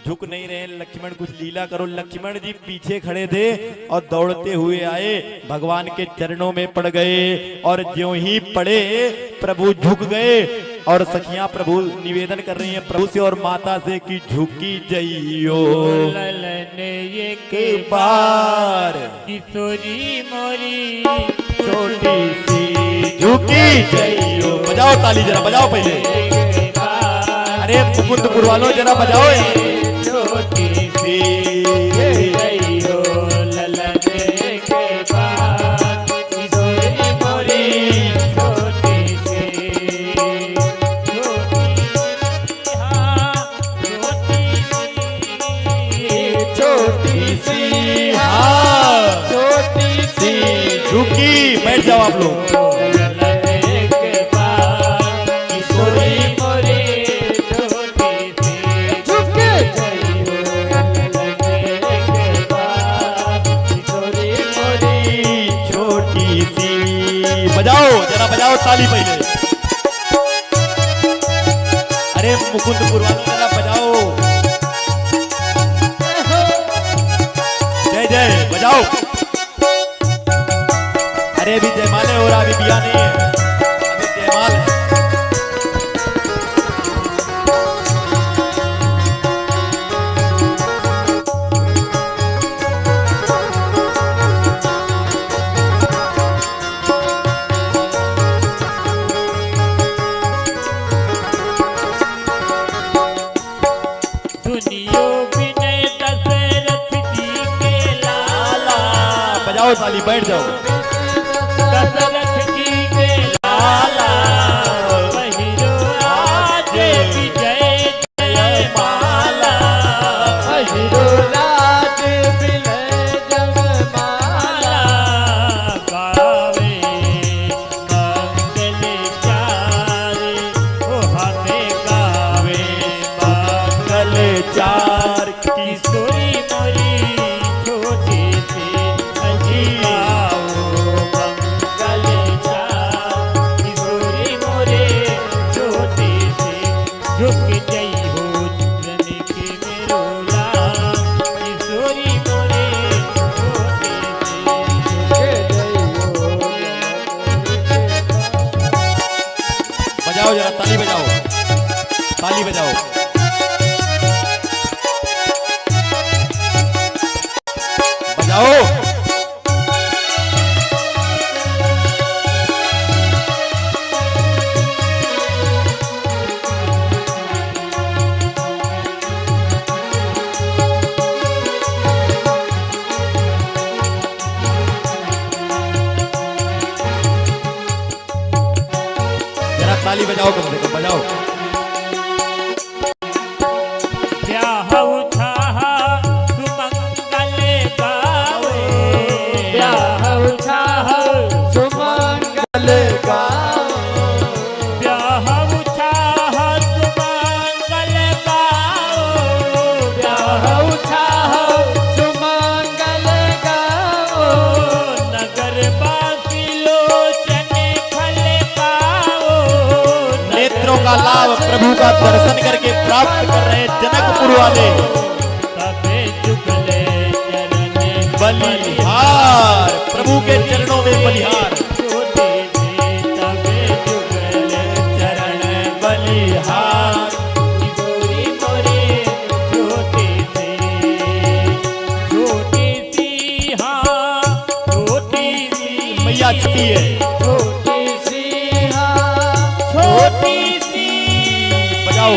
झुक नहीं रहे, लक्ष्मण कुछ लीला करो। लक्ष्मण जी पीछे खड़े थे और दौड़ते हुए आए, भगवान के चरणों में पड़ गए और ज्यों ही पड़े प्रभु झुक गए। और सखियां प्रभु निवेदन कर रही हैं प्रभु से और माता से कि झुकी जइयो ललन एक बार, किशोरी मोरी छोटी सी झुकी जइयो। बजाओ ताली जरा, बजाओ पहले। एक बार, अरे मुकुंदपुर वालों जरा बजाओ यार। छोटी सी जइयो ललन एक बार, किशोरी मोरी छोटी सी, छोटी सी हाँ, छोटी सी झुकी। बैठ जाओ आप लोग। ललन एक बार, किशोरी मोरी छोटी सी, झुक के छोटी सी। बजाओ जरा, बजाओ ताली पहले। अरे मुकुंदपुर वालों जरा बजाओ, जय जय बजाओ। अरे अभी जयमाल है और अभी बिया नहीं है, अभी जयमाल है। सुनियो विनय दशरथ जी के लाला, बजाओ ताली, बैठ जाओ। दशरथ जी के लाला, पहिरो आज विजय जयमाला, पहिरो राज विलय जयमाला, गावे मंगल चारे, ओ हमें गावे मंगल चार किशोरी मोरी छोटी सी अजीबाओ मंगल चार, किशोरी मोरे छोटी सी, झुक जई हो रन के मेरो लाल, किशोरी मोरे छोटी सी। बजाओ जरा ताली, बजाओ ताली बजाओ। बजाओ। जरा ताली बजाओ, कम से कम बजाओ। ब्याह उठाहा सुमंगल गावे, ब्याह उठाहा सुमंगल गाओ, ब्याह उठाहा सुमंगल गाओ, ब्याह उठाहा सुमंगल गाओ, नगर बासी लोचन फल पाओ, नेत्रों का लाभ प्रभु का दर्शन करके प्राप्त कर रहे जनकपुर वाले तबे जुगले चरण बलिहार, प्रभु के चरणों में बलिहार। छोटे से तबे जुगले चरण बलिहार, किशोरी मोरे छोटे सी हाँ छोटी सी, मैया छठी है। छोटी सी हाँ छोटी सी बजाओ।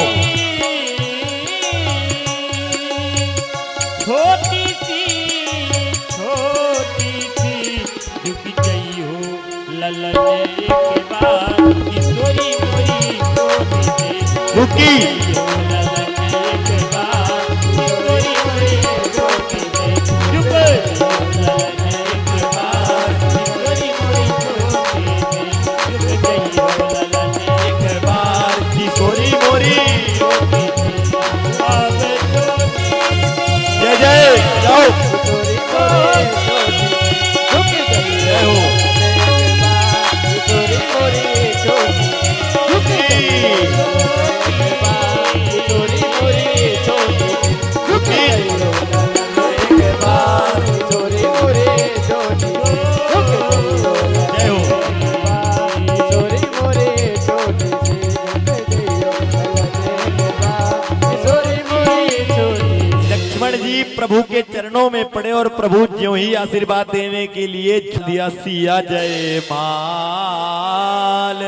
छोटी सी झुक गई हो ललन एक बार किशोरी मोरी छोटी सी रुकी ललन एक बार किशोरी मोरी छोटी सी चुप ललन एक बार किशोरी मोरी छोटी सी चुप गई ललन एक बार किशोरी मोरी छोटी सी अब छोटी जय जय जाओ किशोरी मोरी छोटी झुक गई जय हो किशोरी मोरी छोटी झुक गई किशोरी मोरी छोटी झुक गई एक बार किशोरी मोरी छोटी झुक गई जय हो किशोरी मोरी छोटी झुक गई किशोरी मोरी छोटी। लक्ष्मण जी प्रभु के चरणों में पड़े और प्रभु ज्यों ही आशीर्वाद देने के लिए दिया सिया जय माल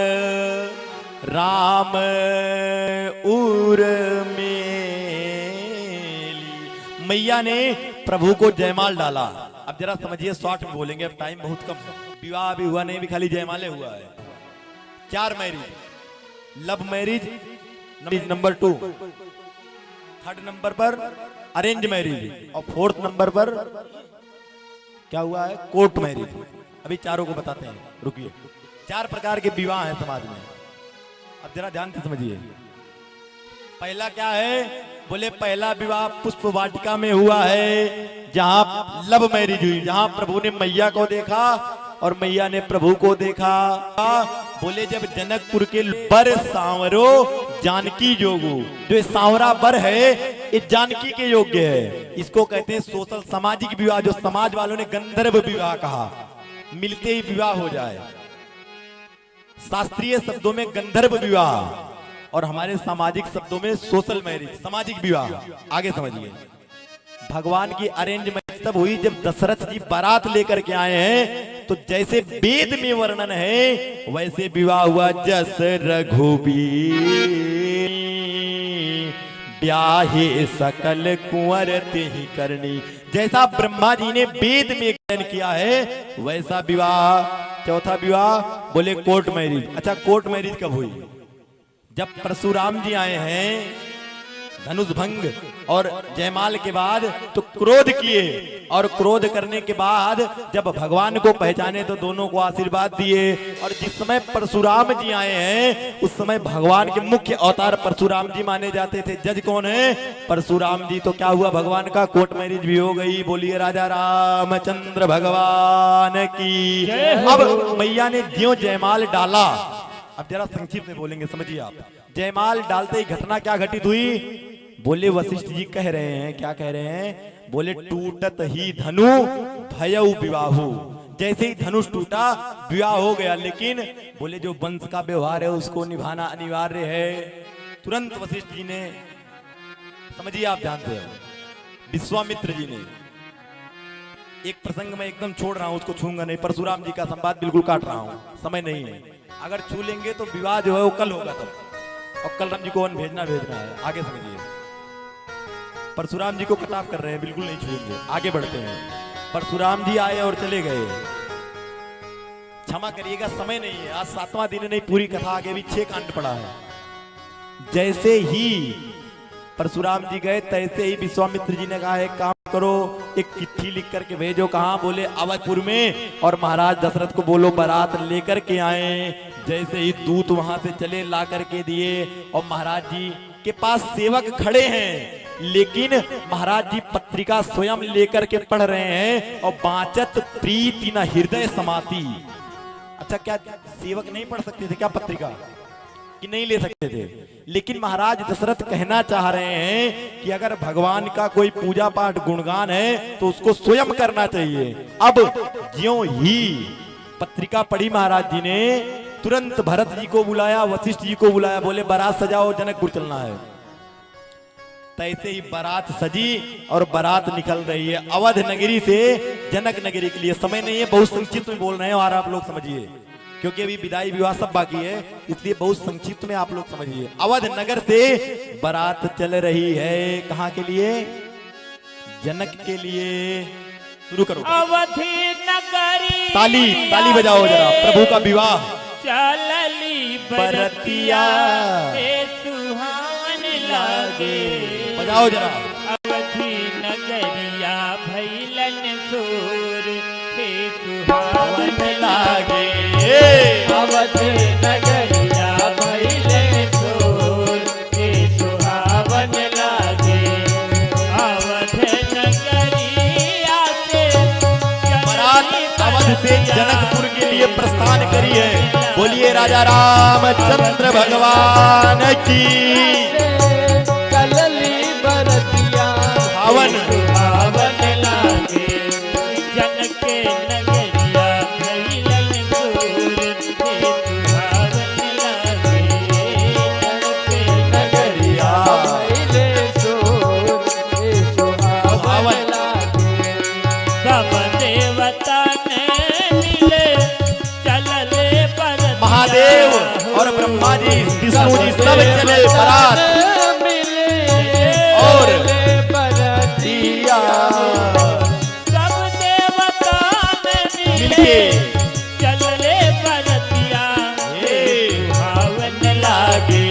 राम उर मैया ने प्रभु को जयमाल डाला। अब जरा समझिए, शॉर्ट में बोलेंगे, अब टाइम बहुत कम है। विवाह भी हुआ नहीं, भी खाली जयमाले हुआ है। 4 marriage, love marriage number 2, 3rd number पर अरेंज मैरिज और 4th नंबर पर क्या हुआ है, कोर्ट मैरिज। अभी चारों को बताते हैं, रुकिए। 4 प्रकार के विवाह हैं समाज में, अब जरा ध्यान से समझिए। पहला क्या है, बोले पहला विवाह पुष्प वाटिका में हुआ है, जहां लव मैरिज हुई, जहां प्रभु ने मैया को देखा और मैया ने प्रभु को देखा। बोले जब जनकपुर के बर सांवरो जानकी जोगू, जो सांवरा बर है ये जानकी के योग्य है। इसको कहते हैं सोशल सामाजिक विवाह, जो समाज वालों ने गंधर्व विवाह कहा, मिलते ही विवाह हो जाए। शास्त्रीय शब्दों में गंधर्व विवाह और हमारे सामाजिक शब्दों में सोशल मैरिज, सामाजिक विवाह। आगे समझिए, भगवान की अरेंज मैरिज तब हुई जब दशरथ जी बारात लेकर के आए हैं, तो जैसे वेद में वर्णन है वैसे विवाह हुआ। जस रघुबीर ब्याहे सकल कुंवर तेहि करनी, जैसा ब्रह्मा जी ने वेद में गायन किया है वैसा विवाह। चौथा विवाह बोले कोर्ट मैरिज। अच्छा, कोर्ट मैरिज कब हुई, जब परशुराम जी आए हैं धनुष भंग और जयमाल के बाद तो क्रोध किए, और क्रोध करने के बाद जब भगवान को पहचाने तो दोनों को आशीर्वाद दिए। और जिस समय परशुराम जी आए हैं उस समय भगवान के मुख्य अवतार परशुराम जी माने जाते थे। जज कौन है, परशुराम जी। तो क्या हुआ, भगवान का कोर्ट मैरिज भी हो गई। बोलिए राजा रामचंद्र भगवान की। अब मैया ने ज्यों जयमाल डाला, अब जरा संक्षिप्त में बोलेंगे, समझिए आप। जयमाल डालते ही घटना क्या घटित हुई, बोले वशिष्ठ जी कह रहे हैं, क्या कह रहे हैं, बोले टूटत ही धनु भयउ विवाहु, जैसे ही धनुष टूटा विवाह हो गया। लेकिन बोले जो वंश का व्यवहार है उसको निभाना अनिवार्य है। तुरंत वशिष्ठ जी ने, समझिए आप जानते हो, विश्वामित्र जी ने एक प्रसंग में एकदम छोड़ रहा हूं, उसको छूंगा नहीं, परशुराम जी का संवाद बिल्कुल काट रहा हूं, समय नहीं है। अगर छू लेंगे तो विवाह जो है वो कल होगा तब, और कल राम जी को वन भेजना है। आगे समझिए, परशुराम जी को कटाफ कर रहे हैं, बिल्कुल नहीं छूएंगे। आगे बढ़ते हैं। परशुराम जी आए और चले गए, क्षमा करिएगा समय नहीं है, आज 7वां दिन नहीं, पूरी कथा आगे भी 6 कांड पड़ा है। जैसे ही परशुराम जी गए तैसे ही विश्वामित्र जी ने कहा एक काम करो, एक चिट्ठी लिख करके भेजो। कहाँ, बोले अवधपुर में, और महाराज दशरथ को बोलो बारात लेकर के आए। जैसे ही दूत वहां से चले, ला करके दिए, और महाराज जी के पास सेवक खड़े हैं, लेकिन महाराज जी पत्रिका स्वयं लेकर के पढ़ रहे हैं, और बाचत प्रीति न हृदय समाती। अच्छा, क्या सेवक नहीं पढ़ सकते थे क्या पत्रिका, कि नहीं ले सकते थे? लेकिन महाराज दशरथ कहना चाह रहे हैं कि अगर भगवान का कोई पूजा पाठ गुणगान है तो उसको स्वयं करना चाहिए। अब ज्यों ही पत्रिका पढ़ी महाराज जी ने, तुरंत भरत जी को बुलाया, वशिष्ठ जी को बुलाया, बोले बारात सजाओ, जनकपुर चलना है। तैसे ही बारात सजी और बारात निकल रही है अवध नगरी से जनक नगरी के लिए। समय नहीं है, बहुत संक्षिप्त में बोल रहे हैं, और आप लोग समझिए, क्योंकि अभी विदाई विवाह सब बाकी है, इसलिए बहुत संक्षिप्त में आप लोग समझिए। अवध नगर से बारात चल रही है, कहां के लिए, जनक के लिए। शुरू करो। अवधि नगरी ताली ताली बजाओ जरा, प्रभु का विवाह। चलली बरतिया हे सुहावन लागे, बजाओ जरा। अवधि नगरिया भैलन सूर हे सुहावन लागे, अवधि नगरिया भइले सूर हे सुहावन लागे। अवध नगरिया से बारात अवध से जनकपुर के लिए प्रस्थान करी है। बोलिए राजा रामचंद्र भगवान की। चलली बरतिया हवन सुहावन लागे, जनक नगरिया भैलन सूर हे सुहावन लागे, जनक नगरिया भइले सूर हे सुहावन लागे। सब देवता ने मिले चलले बरतिया, महादेव और ब्रह्मा जी विष्णु जी सब चले बारात मिले और बरतिया सब देवता ने मिलके चलले बरतिया हे सुहावन लागे,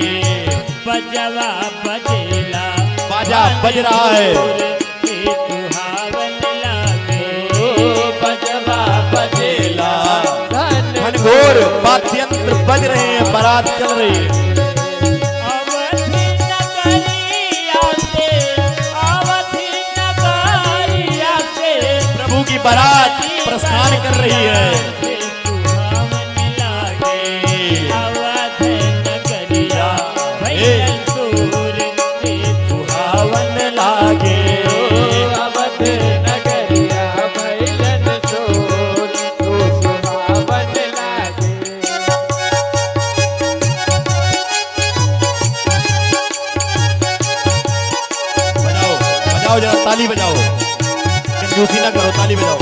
बजवा बजेला बाजा बज रहा है। हे सुहावन लागे, बजवा बजेला घनघोर वाद्ययंत्र बज रहे हैं, बारात चल रही है। अवधि नगरिया से, अवधि नगरिया से प्रभु की बारात प्रस्थान कर रही है। हे सुहावन लागे, अवध नगरिया भैलन सूर हे सुहावन लागे। अवध नगरिया भइलन सूर ओ सुहावन लागे। बजाओ बजाओ जरा, ताली बजाओ, कंजूसी ना करो, ताली बजाओ।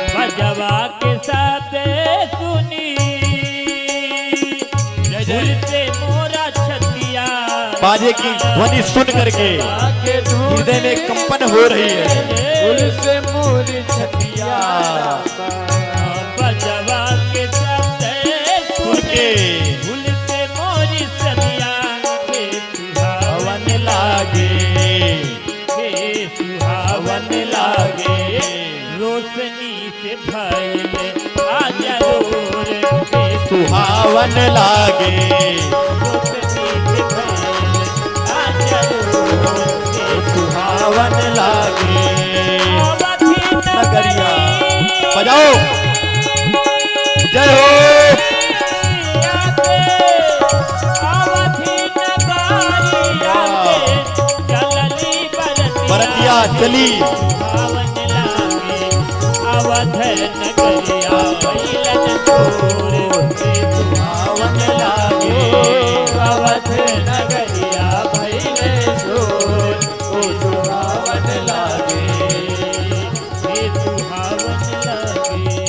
बजवा के साथ सुनी जय जय। झूलते मोरा छतिया, बाजे की ध्वनि सुन करके आके धूल हृदय में कंपन हो रही है। से मोरी छतिया बजवा के साथ सुन के झूलते मोरी छतिया, हे सुहावन हवन लागे, हे सुहावन लागे, रोशनी से भइले आजा रोर हे सुहावन लागे। रोशनी से भइले आजा रोर हे सुहावन लागे। अवधि नगरिया नगरिया बजाओ, जय हो। अवधि नगरिया से चलली बरतिया चली। सुहावन लागे, अवध नगरिया भैलन सूर हे सुहावन लागे, अवध नगरिया भैले सूर ओ सुहावन लागे, हे सुहावन लागे,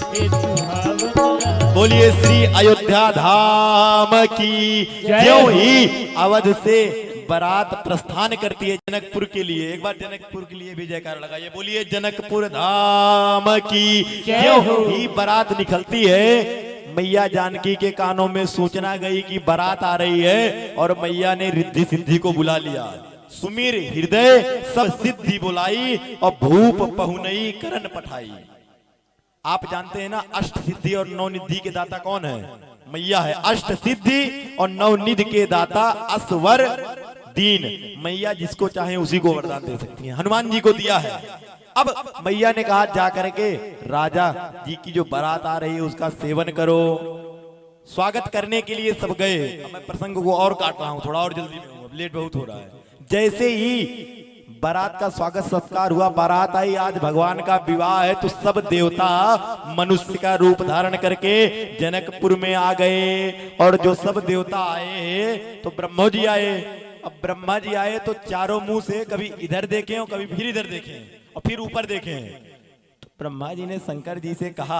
हे सुहावन लागे। बोलिए श्री अयोध्या धाम की। जय। ज्यों ही अवध से बारात प्रस्थान करती है जनकपुर के लिए, एक बार जनकपुर के लिए भी जयकार लगाइए। बोलिए जनकपुर धाम की। जय ज्यों हो। ही बारात निकलती है, मैया जानकी के कानों में सूचना गई कि बारात आ रही है और मैया ने रिद्धि सिद्धि को बुला लिया। सुमीर हृदय सब सिद्धि बुलाई और भूप पहुनई करण पठाई। आप जानते हैं ना, अष्ट सिद्धि और नवनिधि के दाता कौन है? मैया है। अष्ट सिद्धि और नवनिधि के दाता असवर दीन। मैया जिसको चाहे उसी को वरदान दे सकती है। हनुमान जी को दिया है। अब मैया ने कहा जा करके राजा जी की जो बारात आ रही है उसका सेवन करो। स्वागत करने के लिए सब गए। अब मैं प्रसंग को और काट रहा हूं, थोड़ा और जल्दी में हूं, अब लेट बहुत हो रहा है। जैसे ही बारात का स्वागत सत्कार हुआ, बारात आई, आज भगवान का विवाह है, तो सब देवता मनुष्य का रूप धारण करके जनकपुर में आ गए। और जो सब देवता आए तो ब्रह्मा जी आए। अब ब्रह्मा जी आए तो चारों मुंह से कभी इधर देखें और कभी फिर इधर देखें और फिर ऊपर देखें। तो ब्रह्मा जी ने शंकर जी से कहा,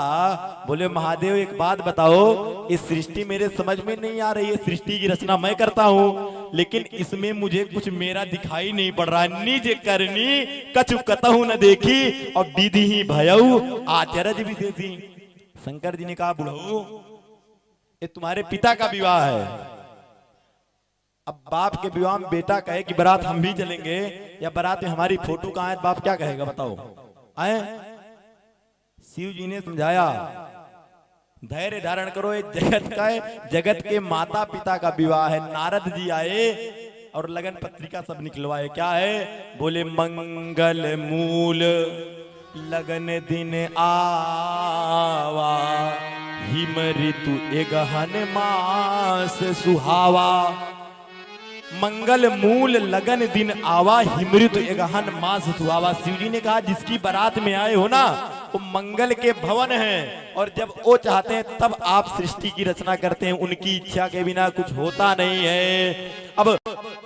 बोले महादेव एक बात बताओ, इस सृष्टि मेरे समझ में नहीं आ रही है, सृष्टि की रचना मैं करता हूं, लेकिन इसमें मुझे कुछ मेरा दिखाई नहीं पड़ रहा है। निज करनी कछु कतहु न देखी और विधि ही भयऊ आचरज विशेषी। शंकर जी ने कहा बुढ़ऊ ये तुम्हारे पिता का विवाह है। अब बाप के विवाह में बेटा कहे कि बारात हम भी चलेंगे या बारात में हमारी फोटो कहां है, बाप क्या कहेगा बताओ। आए शिव जी ने समझाया धैर्य धारण करो, ये जगत का है, जगत के माता पिता का विवाह है। नारद जी आए और लगन पत्रिका सब निकलवाए। क्या है? बोले मंगल मूल लगन दिन आवा हिम ऋतु एगहन मास सुहावा। मंगल मूल लगन दिन आवा हिम ऋतु एगहन मास सुहावा। शिव जी ने कहा जिसकी बारात में आए हो ना वो मंगल के भवन हैं और जब वो चाहते हैं तब आप सृष्टि की रचना करते हैं। उनकी इच्छा के बिना कुछ होता नहीं है। अब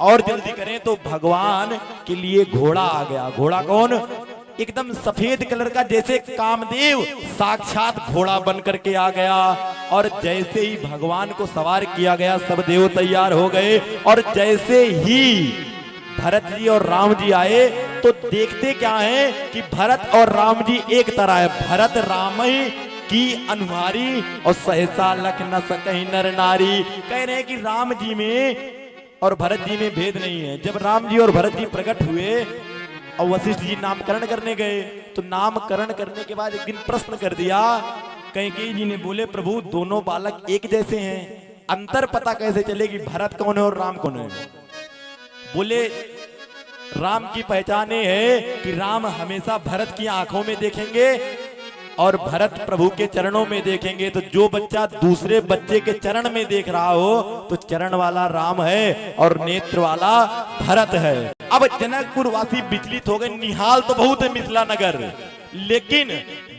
और जल्दी करें तो भगवान के लिए घोड़ा आ गया। घोड़ा कौन? एकदम सफेद कलर का, जैसे कामदेव साक्षात घोड़ा बन करके आ गया। और जैसे ही भगवान को सवार किया गया सब देव तैयार हो गए। और जैसे ही भरत जी और राम जी आए तो देखते क्या है कि भरत और राम जी एक तरह है। भरत राम ही की अनुहारी और सहसा लख न सकहि नर नारी। कह रहे हैं कि राम जी में और भरत जी में भेद नहीं है। जब राम जी और भरत जी प्रकट हुए और वशिष्ठ जी नामकरण करने गए तो नामकरण करने के बाद एक दिन प्रश्न कर दिया। कैकेयी जी ने बोले प्रभु दोनों बालक एक जैसे हैं, अंतर पता कैसे चले कि भरत कौन है और राम कौन है? बोले राम की पहचान है कि राम हमेशा भरत की आंखों में देखेंगे और भरत प्रभु के चरणों में देखेंगे। तो जो बच्चा दूसरे बच्चे के चरण में देख रहा हो तो चरण वाला राम है और नेत्र वाला भरत है। अब जनकपुर वासी विचलित हो गए। निहाल तो बहुत है मिथिला नगर, लेकिन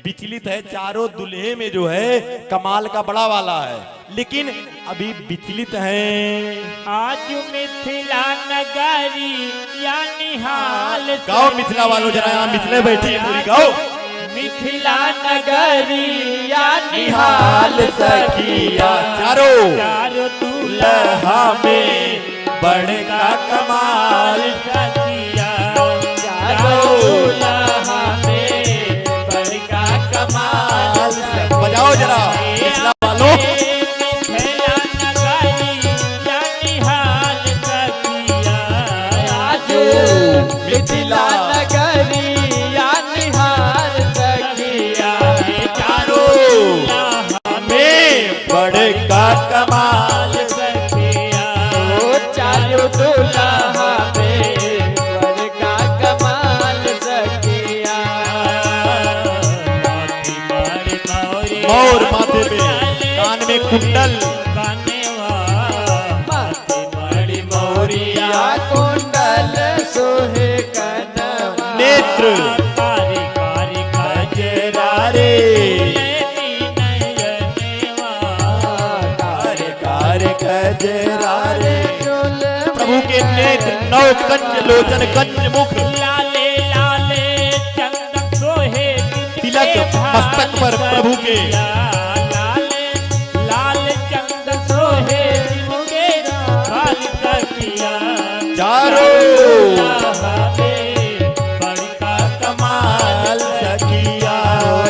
विचलित है चारों दुल्हे में जो है कमाल का बड़ा वाला है, लेकिन अभी विचलित है। आज मिथिला नगरी या निहाल। गाओ मिथिला वालों जरा, यहाँ मिथिले बैठी पूरी गाओ। मिथिला नगरी या निहाल सखिया चारों दुल्हा में बड़का कमाल। सखिया चारों दुल्हा में बड़का कमाल। बजाओ जरा मिथिला वालों। मिथिला नगरी या निहाल सखिया मिथिला नगरी या निहाल सखिया चारों में बड़का कमाल। सखिया चारों दुल्हा में बड़का कमाल सखिया। मोर माथे पे कान में कुंडल बड़ी मोरिया कुंडल सोहे कनवा। नेत्र कारी गजरारे प्रभु के नेत्र नौ कंज लोचन कंज मुख। लाले लाले चंदन सोहे तिलक मस्तक पर प्रभु के। लाले लाल चंदन सोहे मुके काल सखिया चारों बड़का कमाल सखिया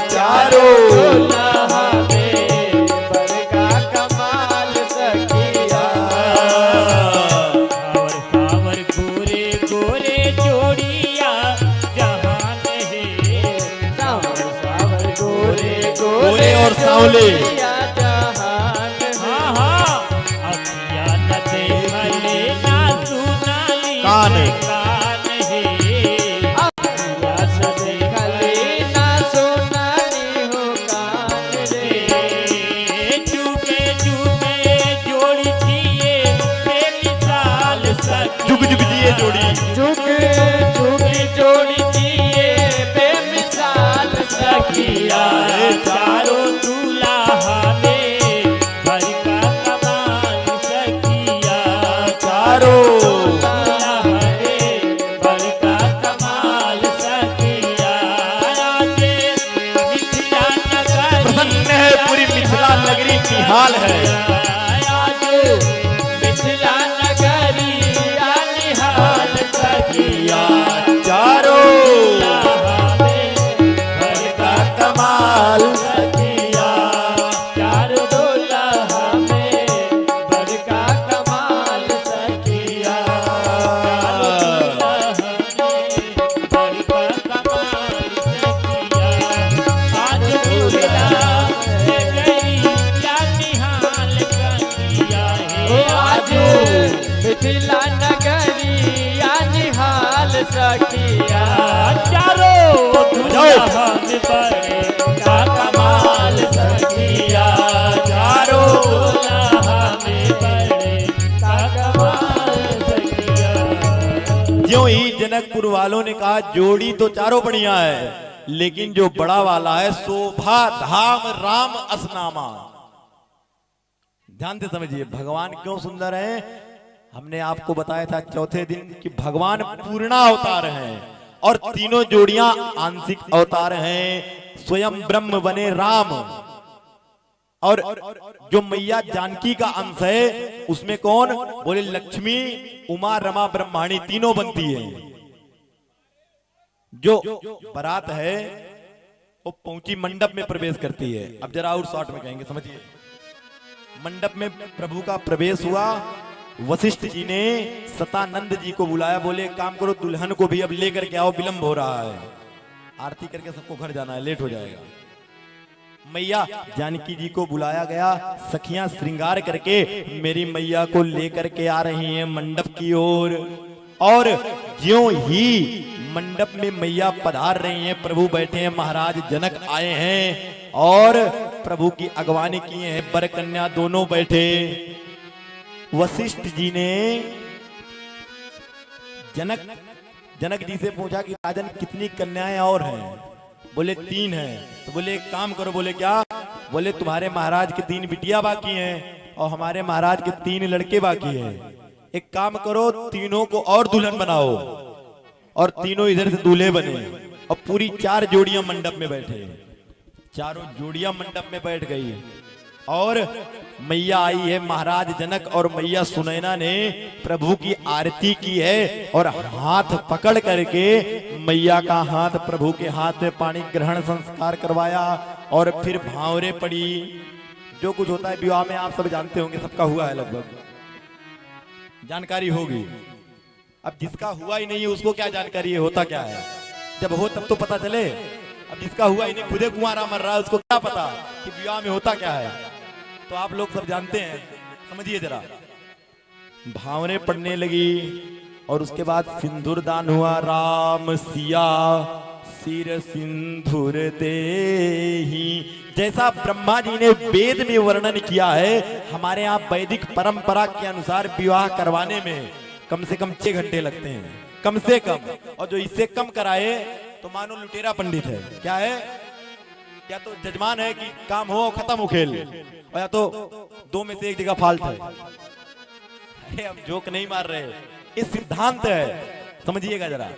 चारों दुल्हा में बड़का कमाल सखिया। सावर गोरे गोरे जोड़िया जहान है। सावर सावर गोरे गोरे और सांवले जहान हाँ हाँ अखिया न देखले ना सुनाली कान कान है। अखिया से देखले ना सुनानी हो कान रे। चुके चुके जोड़ी थिए बेमिसाल सखी। जुग जुग जिए जोड़ी। झुक झुक जोड़ी दिए बेमिसाल सखिया चारों दूल्हा में बड़का कमाल सखिया चारों दूल्हा में बड़का कमाल सखिया। आगे मिथिला नगरी प्रसन्न है पूरी मिथिला नगरी की हाल है। आज मिथिला नगरी सखिया चारों दुल्हा में बड़े का कमाल सखिया, चारों दुल्हा में बड़े का कमाल सखिया। ज्यों ही जनकपुर वालों ने कहा जोड़ी तो चारों बढ़िया है, लेकिन जो बड़ा वाला है शोभा धाम राम असनामा। ध्यान से समझिए भगवान क्यों सुंदर है। हमने आपको बताया था चौथे दिन कि भगवान पूर्णा अवतार हैं और तीनों जोड़ियां आंशिक अवतार हैं। स्वयं ब्रह्म बने राम, और जो मैया जानकी का अंश है उसमें कौन? बोले लक्ष्मी, उमा, रमा, ब्रह्माणी तीनों बनती है। जो बारात है वो पहुंची मंडप में प्रवेश करती है। अब जरा और शॉर्ट में कहेंगे, समझिए। मंडप में प्रभु का प्रवेश हुआ। वशिष्ठ जी ने सतानंद जी को बुलाया, बोले काम करो दुल्हन को भी अब लेकर के आओ, विलंब हो रहा है, आरती करके सबको घर जाना है, लेट हो जाएगा। मैया जानकी जी को बुलाया गया। सखियां श्रृंगार करके मेरी मैया को लेकर के आ रही हैं मंडप की ओर। और ज्यों ही मंडप में मैया पधार रही हैं, प्रभु बैठे हैं, महाराज जनक आए हैं और प्रभु की अगवानी किए हैं, वर कन्या दोनों बैठे। वशिष्ठ जी ने जनक जी से पूछा कि राजन कितनी कन्याएं और हैं? बोले 3 हैं। तो बोले एक काम करो। बोले क्या? बोले तुम्हारे महाराज के 3 बिटिया बाकी हैं और हमारे महाराज के 3 लड़के बाकी हैं। एक काम करो, तीनों को और दुल्हन बनाओ और तीनों इधर से दूल्हे बने। और पूरी 4 जोड़ियां मंडप में बैठे। चारों जोड़ियां मंडप में बैठ गई और मैया आई है। महाराज जनक और मैया सुनैना ने प्रभु की आरती की है और हाथ पकड़ करके मैया का हाथ प्रभु के हाथ में पानी ग्रहण संस्कार करवाया और फिर भांवरे पड़ी। जो कुछ होता है विवाह में आप सब जानते होंगे, सबका हुआ है, लगभग जानकारी होगी। अब जिसका हुआ ही नहीं है उसको क्या जानकारी है होता क्या है? जब हो तब तो पता चले। अब जिसका हुआ ही नहीं, खुदे कुंवारा मर रहा है, उसको क्या पता कि विवाह में होता क्या है? तो आप लोग सब जानते हैं, समझिए जरा। भावने पड़ने लगी और उसके बाद सिंदूर दान हुआ। राम सिया सिर सिंदूर देहि, जैसा ब्रह्मा जी ने वेद में वर्णन किया है, हमारे यहाँ वैदिक परंपरा के अनुसार विवाह करवाने में कम से कम 6 घंटे लगते हैं, कम से कम। और जो इससे कम कराए तो मानो लुटेरा पंडित है। क्या है? या तो जजमान है कि काम हो खत्म हो खेल, और या तो 2 में से एक जगह फाल्ट है। अरे हम जोक नहीं मार रहे, ये सिद्धांत है, समझिएगा जरा।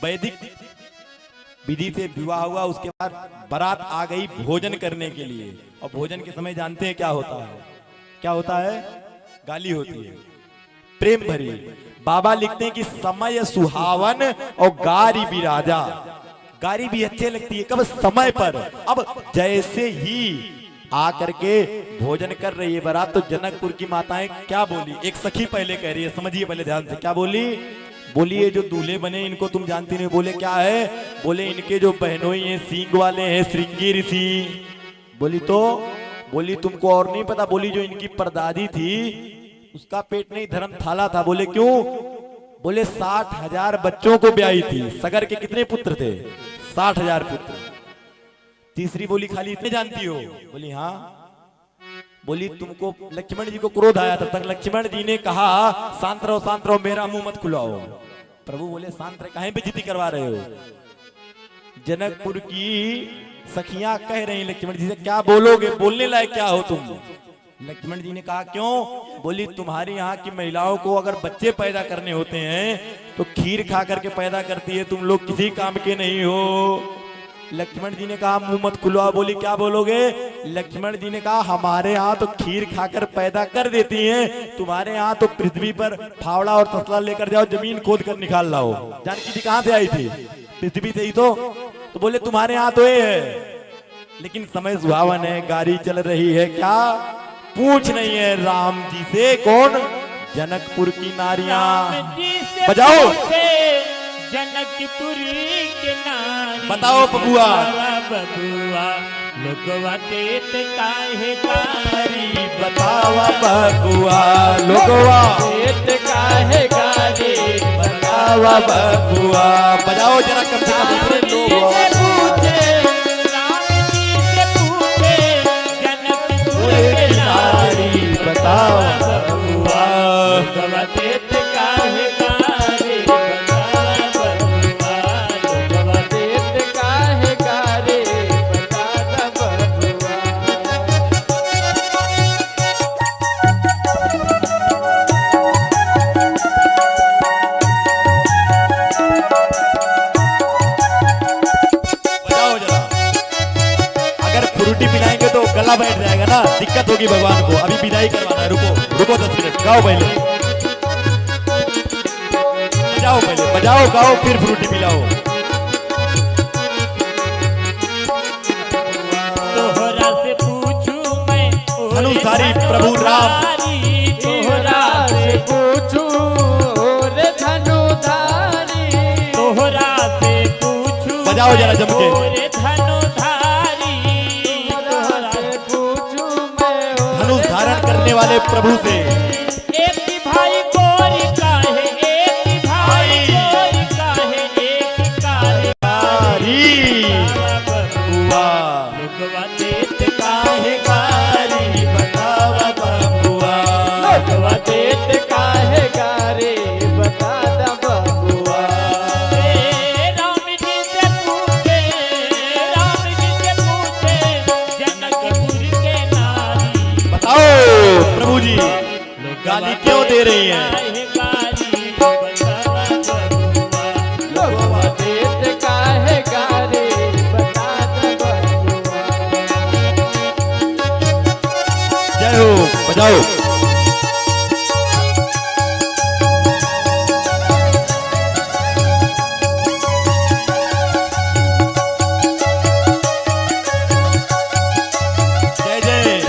वैदिक विधि से विवाह हुआ, उसके बाद बारात आ गई भोजन करने के लिए। और भोजन के समय जानते हैं क्या होता है? क्या होता है? गाली होती है, प्रेम भरी। बाबा लिखते हैं कि समय सुहावन और गारी भी राजा। गारी भी अच्छे लगती है, कब? समय पर। अब जैसे ही आकर के भोजन कर रही है बारात, तो जनकपुर की माताएं क्या बोली? एक सखी पहले कह रही है, समझिए पहले ध्यान से। क्या बोली? बोली ये जो दूल्हे बने इनको तुम जानती नहीं। बोले क्या है? बोले इनके जो बहनोई हैं सींग वाले हैं, श्रृंगी ऋषि। बोली तो? बोली तुमको और नहीं पता? बोली जो इनकी परदादी थी उसका पेट नहीं धर्मशाला था। बोले क्यों? बोले 60,000 बच्चों को ब्याही थी। सगर के कितने पुत्र थे? 60,000 पुत्र। तीसरी बोली खाली इतने जानती हो? बोली हाँ। बोली तुमको लक्ष्मण जी को क्रोध आया, तब तक लक्ष्मण जी ने कहा शांत रहो, मेरा मुंह मत खुलाओ। प्रभु बोले शांत रहे, काहे बेइज्जती करवा रहे हो? जनकपुर की सखियां कह रही लक्ष्मण जी से क्या बोलोगे, बोलने लायक क्या हो तुम? लक्ष्मण जी ने कहा क्यों? बोली तुम्हारी यहाँ की महिलाओं को अगर बच्चे पैदा करने होते हैं तो खीर खा करके पैदा करती है, तुम लोग किसी काम के नहीं हो। लक्ष्मण जी ने कहा मुंह मत खुलवा। बोली क्या बोलोगे? लक्ष्मण जी ने कहा हमारे यहाँ तो खीर खाकर पैदा कर देती हैं, तुम्हारे यहाँ तो पृथ्वी पर फावड़ा और तसला लेकर जाओ, जमीन खोद कर निकाल लाओ। जानकी जी कहाँ से आई थी? पृथ्वी से ही तो बोले तुम्हारे यहाँ तो ये है, लेकिन समय सुहावन है, गाड़ी चल रही है, क्या पूछ नहीं है राम जी से। कौन? जनकपुर की नारियां। बजाओ जनकपुरी के नारी। बताओ बबुआ। बबुआ लोगवा देत काहे गारी। बतावा बबुआ लोगवा देत काहे गारी। बतावा बतावा बबुआ। बजाओ जरा कम से कम इतने लोग से पूछे राम जी से पूछे जनकपुर के नारी बतावा बबुआ लोगवा देत काहे गारे बतावा बबुआ लोगवा देत काहे गारे बता द बबुआ। बजाओ जरा। अगर फ्रूटी पिलाएंगे तो गला बैठ जाएगा ना, दिक्कत होगी भगवान को। अभी विदाई करवाना है, रुको रुको 10 मिनट। गाओ पहले, बजाओ पहले, बजाओ गाओ फिर फ्रूटी पिलाओ। तोहरा से पूछूं मैं धनुषधारी प्रभु राम। तोहरा से पूछूं रे धनुधारी। तोहरा से पूछूं बजाओ जरा जम के। रे धनुधारी तोहरा से पूछूं मैं धनुष धारण करने वाले प्रभु से। एक ही भाई गोरी काहे एक ही भाई गोरी काहे एक ही काहे बबुआ लोगवा देत काहे गारी बतावा बबुआ। लोगवा देत काहे गारे बता द बबुआ। राम जी से पूछे राम जी से पूछे जनकपुर के नारी बताओ प्रभु जी गाली क्यों दे रही हैं? काहे गारी बतावा बबुआ लोगवा देत काहे गारे बता द बबुआ। जय हो, बजाओ। जय जय।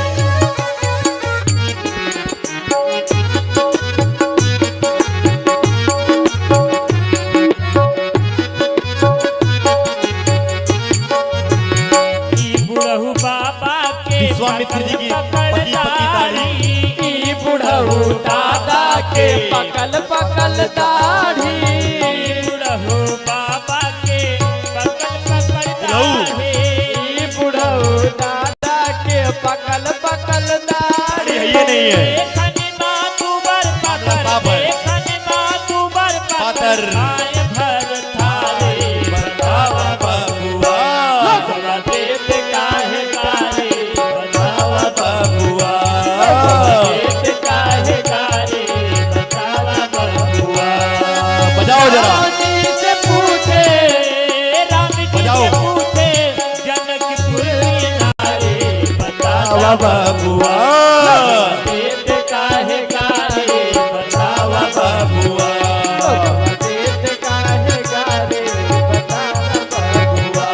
ई बुढ़ऊ बाबा के विश्वामित्र जी की पकड़ पति दाढ़ी। ई बुढ़ऊ दादा के पकल पकल दाढ़ी। बुढ़ऊ बाबा के पकड़ पकड़ बुढ़ऊ। ई बुढ़ऊ दादा के पकल पकल दाढ़ी। अरे ये नहीं है। देखनी माँ तू बर पातर पातर। देखनी माँ तू बर पातर। आए भर थारे बतावा बबुआ। लोगवा देत काहे गारे बतावा बबुआ देत काहे गारे बतावा बबुआ बजाओ जरा। राम जी से पूछे राम जी बजाओ। से पूछे जनकपुर के नारे बतावा बबुआ देत काहे गारे बतावा बबुआ लोगवा देत काहे गारे बता द बबुआ।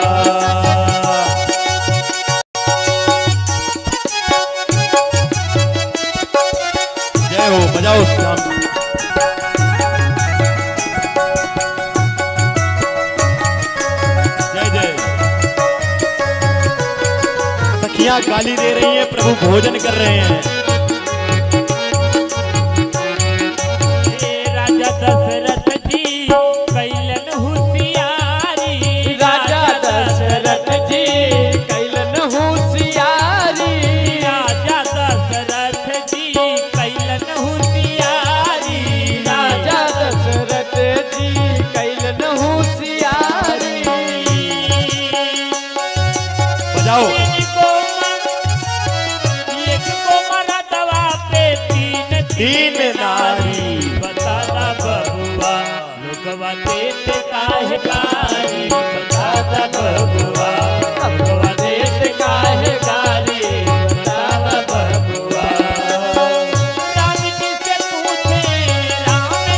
जय हो, बजाओ श्याम। जय जय। सखियां गाली दे रही हैं, प्रभु भोजन कर रहे हैं। हे राजा दशरथ जी कैलन होशियारी राजा दशरथ जी कैलन होशियारी। राजा दशरथ जी कैलन होशियारी राजा दशरथ जी कैलन होशियारी। बजाओ। एक को मरदवा पे तीन नारी। बतादा बबुआ लोगवा देत काहे गारी बतादा बबुआ लोगवा देत काहे गारी बतादा बबुआ राम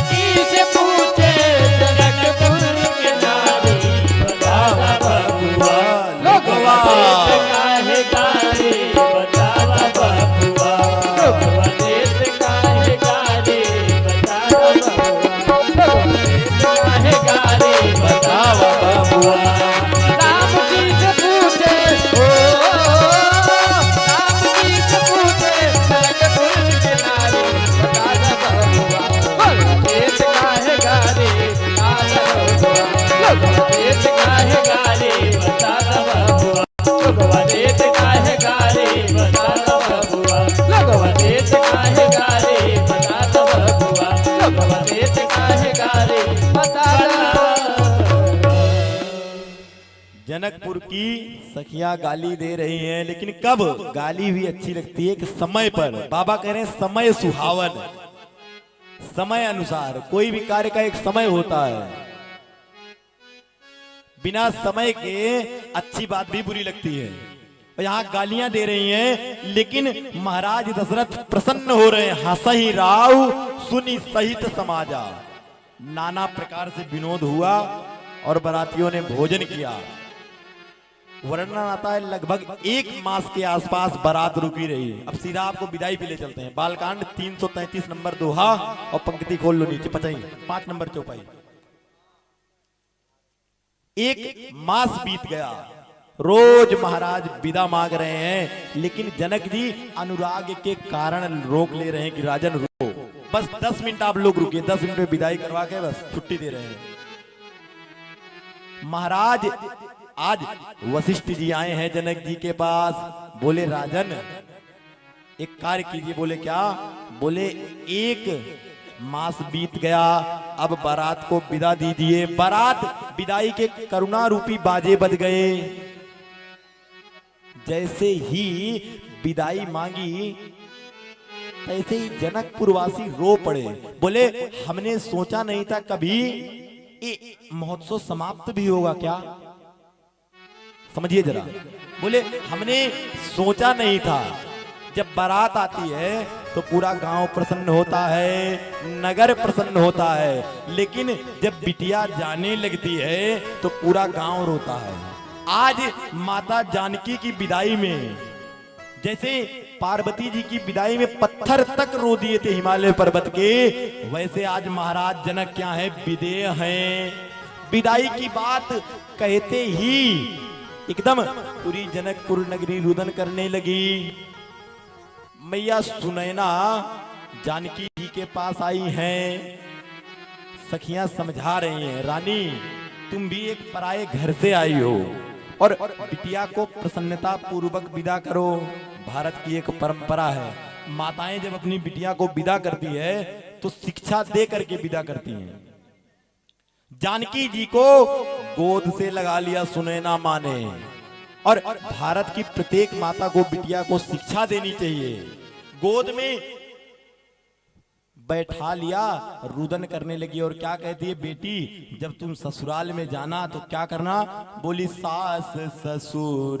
जी से पूछे जनकपुर के नारी बतादा बबुआ लोगवा देत काहे गारी बतादा बबुआ लोगवा देत काहे गारी बतादा बबुआ काहे गारी बतावा बबुआ। राम जी से पूछे ओ बता जनकपुर की सखियां गाली दे रही हैं, लेकिन कब गाली भी अच्छी लगती है कि समय पर। बाबा कह रहे हैं समय सुहावन, समय अनुसार कोई भी कार्य का एक समय होता है। बिना समय के अच्छी बात भी बुरी लगती है। और यहाँ गालियां दे रही हैं, लेकिन महाराज दशरथ प्रसन्न हो रहे हैं। हंसहि राव सुनि सहित समाजा। नाना प्रकार से विनोद हुआ और बारातियों ने भोजन किया। वर्णन आता है लगभग 1 मास के आसपास बारात रुकी रही। अब सीधा आपको विदाई पे ले चलते हैं। बालकांड 333 नंबर दोहा और पंक्ति खोल लो नीचे 5 नंबर चौपाई। 1 मास बीत गया, रोज महाराज विदा मांग रहे हैं, लेकिन जनक जी अनुराग के कारण रोक ले रहे हैं कि राजन रुको, बस 10 मिनट आप लोग रुकिए। 10 मिनट में विदाई करवा के बस छुट्टी दे रहे हैं। महाराज आज वशिष्ठ जी आए हैं जनक जी के पास। बोले राजन एक कार्य कीजिए। बोले क्या? बोले 1 मास बीत गया, अब बारात को विदा दीजिए। बारात विदाई के करुणा रूपी बाजे बज गए। जैसे ही विदाई मांगी तैसे ही जनकपुरवासी रो पड़े। बोले हमने सोचा नहीं था कभी ये महोत्सव समाप्त भी होगा क्या। समझिए जरा। बोले हमने सोचा नहीं था। जब बारात आती है तो पूरा गांव प्रसन्न होता है, नगर प्रसन्न होता है, लेकिन जब बिटिया जाने लगती है तो पूरा गांव रोता है। आज माता जानकी की विदाई में जैसे पार्वती जी की विदाई में पत्थर तक रो दिए थे हिमालय पर्वत के, वैसे आज महाराज जनक क्या है, विदेह हैं। विदाई की बात कहते ही एकदम पूरी जनकपुर नगरी रुदन करने लगी। मैया सुनैना जानकी जी के पास आई हैं। सखियां समझा रही हैं, रानी तुम भी एक पराये घर से आई हो और बिटिया को प्रसन्नता पूर्वक विदा करो। भारत की एक परंपरा है, माताएं जब अपनी बिटिया को विदा करती है तो शिक्षा दे करके विदा करती हैं। जानकी जी को गोद से लगा लिया सुनैना मां ने, और भारत की प्रत्येक माता को बिटिया को शिक्षा देनी चाहिए। गोद में बैठा लिया, रुदन करने लगी और क्या कहती है, बेटी जब तुम ससुराल में जाना तो क्या करना। बोली सास ससुर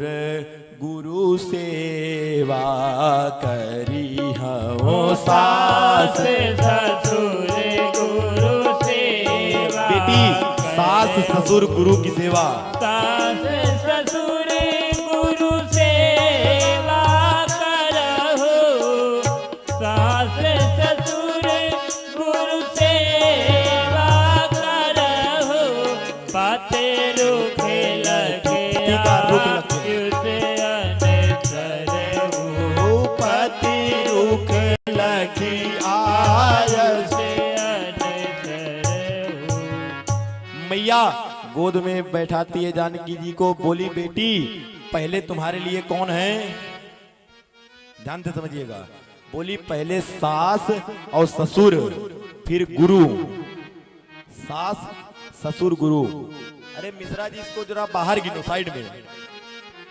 गुरु सेवा करी हो। सास ससुर गुरु सेवा। बेटी सास ससुर गुरु की सेवा। सास ससुर गुरु सेवा करहो। सास ससुर गुरु सेवा करहो। पाते रुखे लगे पति रुख लगी आयस। मैया गोद में बैठाती है जानकी जी को। बोली बेटी पहले तुम्हारे लिए कौन है, ध्यान से समझिएगा। बोली पहले सास और ससुर, फिर गुरु। सास ससुर गुरु। अरे मिश्रा जी इसको जरा बाहर गिनो साइड में,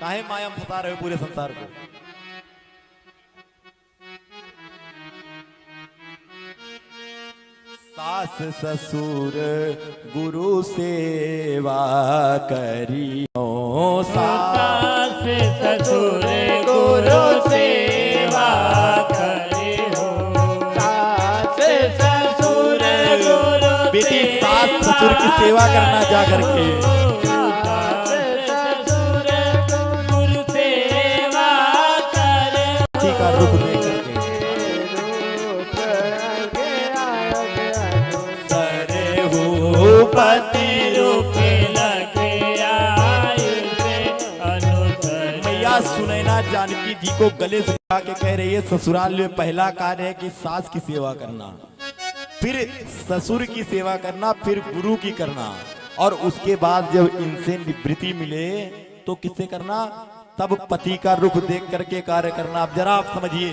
काहे माया फंसा रहे हो पूरे संसार को। सास ससुर गुरु सेवा करी हो। सास ससुर गुरु सेवा करी हो। सास ससुर गुरु बेटी सास ससुर की सेवा करना जा करके। सास ससुर गुरु सेवा कर। ठीक है, रुक दे करके। पति रुके लगे आयु से अनुसर। मैया सुनैना जानकी जी को गले से लगा के कह रही है, ससुराल में पहला कार्य है कि सास की सेवा करना, फिर ससुर की सेवा करना, फिर गुरु की करना, और उसके बाद जब इनसे निवृत्ति मिले तो किससे करना, तब पति का रुख देख करके कार्य करना। अब जरा आप समझिए,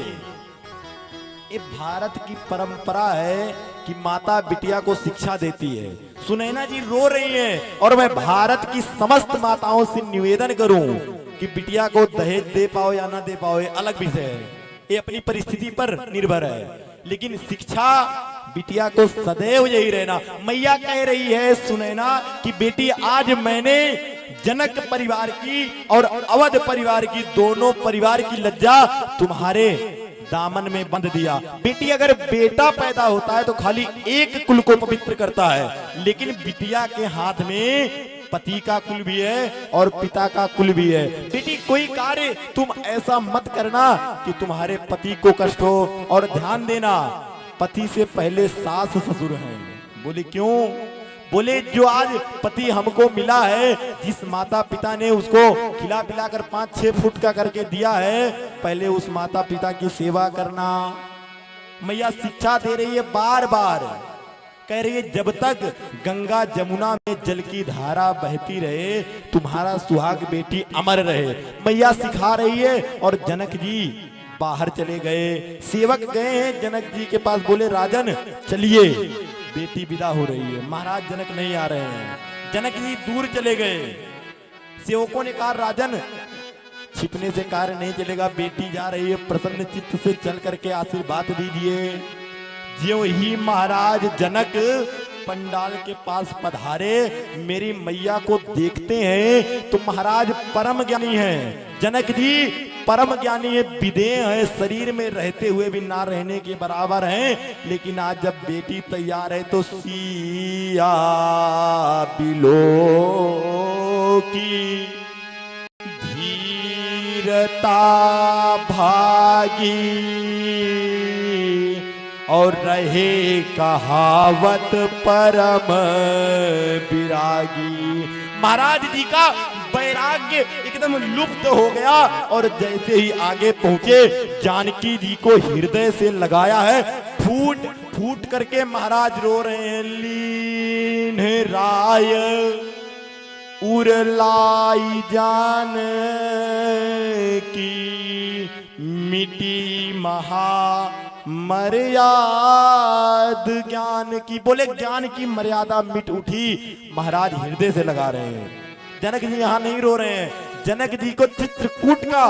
ये भारत की परंपरा है कि माता बिटिया को शिक्षा देती है। सुनैना जी रो रही हैं और मैं भारत की समस्त माताओं से निवेदन करूं कि बिटिया को दहेज दे पाओ या ना दे पाओ, ये अलग विषय है, ये अपनी परिस्थिति पर निर्भर है, लेकिन शिक्षा बिटिया को सदैव यही रहना। मैया कह रही है सुनैना कि बेटी आज मैंने जनक परिवार की और अवध परिवार की, दोनों परिवार की लज्जा तुम्हारे दामन में बंध दिया। बेटी अगर बेटा पैदा होता है तो खाली एक कुल को पवित्र करता है, लेकिन बिटिया के हाथ में पति का कुल भी है और पिता का कुल भी है। बेटी कोई कार्य तुम ऐसा मत करना कि तुम्हारे पति को कष्ट हो, और ध्यान देना पति से पहले सास ससुर हैं। बोले क्यों? बोले जो आज पति हमको मिला है, जिस माता पिता ने उसको खिला पिला कर 5-6 फुट का करके दिया है, पहले उस माता पिता की सेवा करना। मैया शिक्षा दे रही है, बार बार कह रही है जब तक गंगा जमुना में जल की धारा बहती रहे तुम्हारा सुहाग बेटी अमर रहे। मैया सिखा रही है। और जनक जी बाहर चले गए, सेवक गए हैं जनक जी के पास, बोले राजन चलिए, बेटी विदा हो रही है। महाराज जनक नहीं आ रहे हैं, जनक जी दूर चले गए। सेवकों ने कहा राजन छिपने से कार्य नहीं चलेगा, बेटी जा रही है, प्रसन्न चित्त से चल करके आशीर्वाद दीजिए। ज्यों ही महाराज जनक पंडाल के पास पधारे, मेरी मैया को देखते हैं तो महाराज परम ज्ञानी हैं। जनक जी परम ज्ञानी है, विदेह है, शरीर में रहते हुए भी ना रहने के बराबर हैं, लेकिन आज जब बेटी तैयार है तो सिया बिलो की धीरता भागी और रहे कहावत परम विरागी। महाराज जी का वैराग्य एकदम लुप्त हो गया और जैसे ही आगे पहुंचे जानकी जी को हृदय से लगाया है, फूट फूट करके महाराज रो रहे हैं। लीन राय उरलाई जान की मिटी महा मर्याद ज्ञान की। बोले ज्ञान की मर्यादा मिट उठी, महाराज हृदय से लगा रहे हैं। जनक जी यहाँ नहीं रो रहे हैं, जनक जी को चित्रकूट का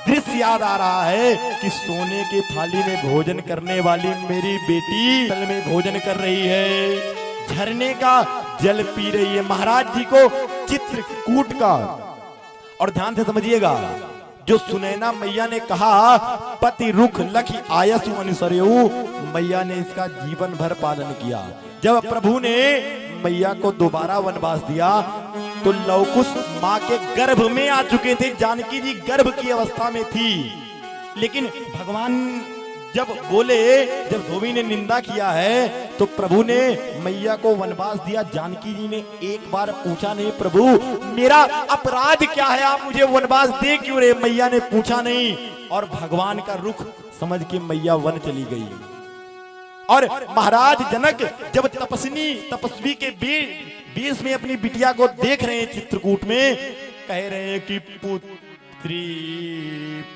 दृश्य याद आ रहा है कि सोने की थाली में भोजन करने वाली मेरी बेटी तल में भोजन कर रही है, झरने का जल पी रही है। महाराज जी को चित्रकूट का, और ध्यान से समझिएगा, जो सुनैना मैया ने कहा पति रुख लखी आयसु अनुसरेऊ, मैया ने इसका जीवन भर पालन किया। जब प्रभु ने मैया को दोबारा वनवास दिया तो लवकुश माँ के गर्भ में आ चुके थे, जानकी जी गर्भ की अवस्था में थी, लेकिन भगवान जब बोले, जब धोबी ने निंदा किया है तो प्रभु ने मैया को वनवास दिया। जानकी जी ने एक बार पूछा नहीं, प्रभु मेरा अपराध क्या है, आप मुझे वनवास दे क्यों रहे? मैया ने पूछा नहीं, और भगवान का रुख समझ के मैया वन चली गई। और महाराज जनक जब तपस्वी के बीच में अपनी बिटिया को देख रहे हैं चित्रकूट में, कह रहे हैं कि पुत्री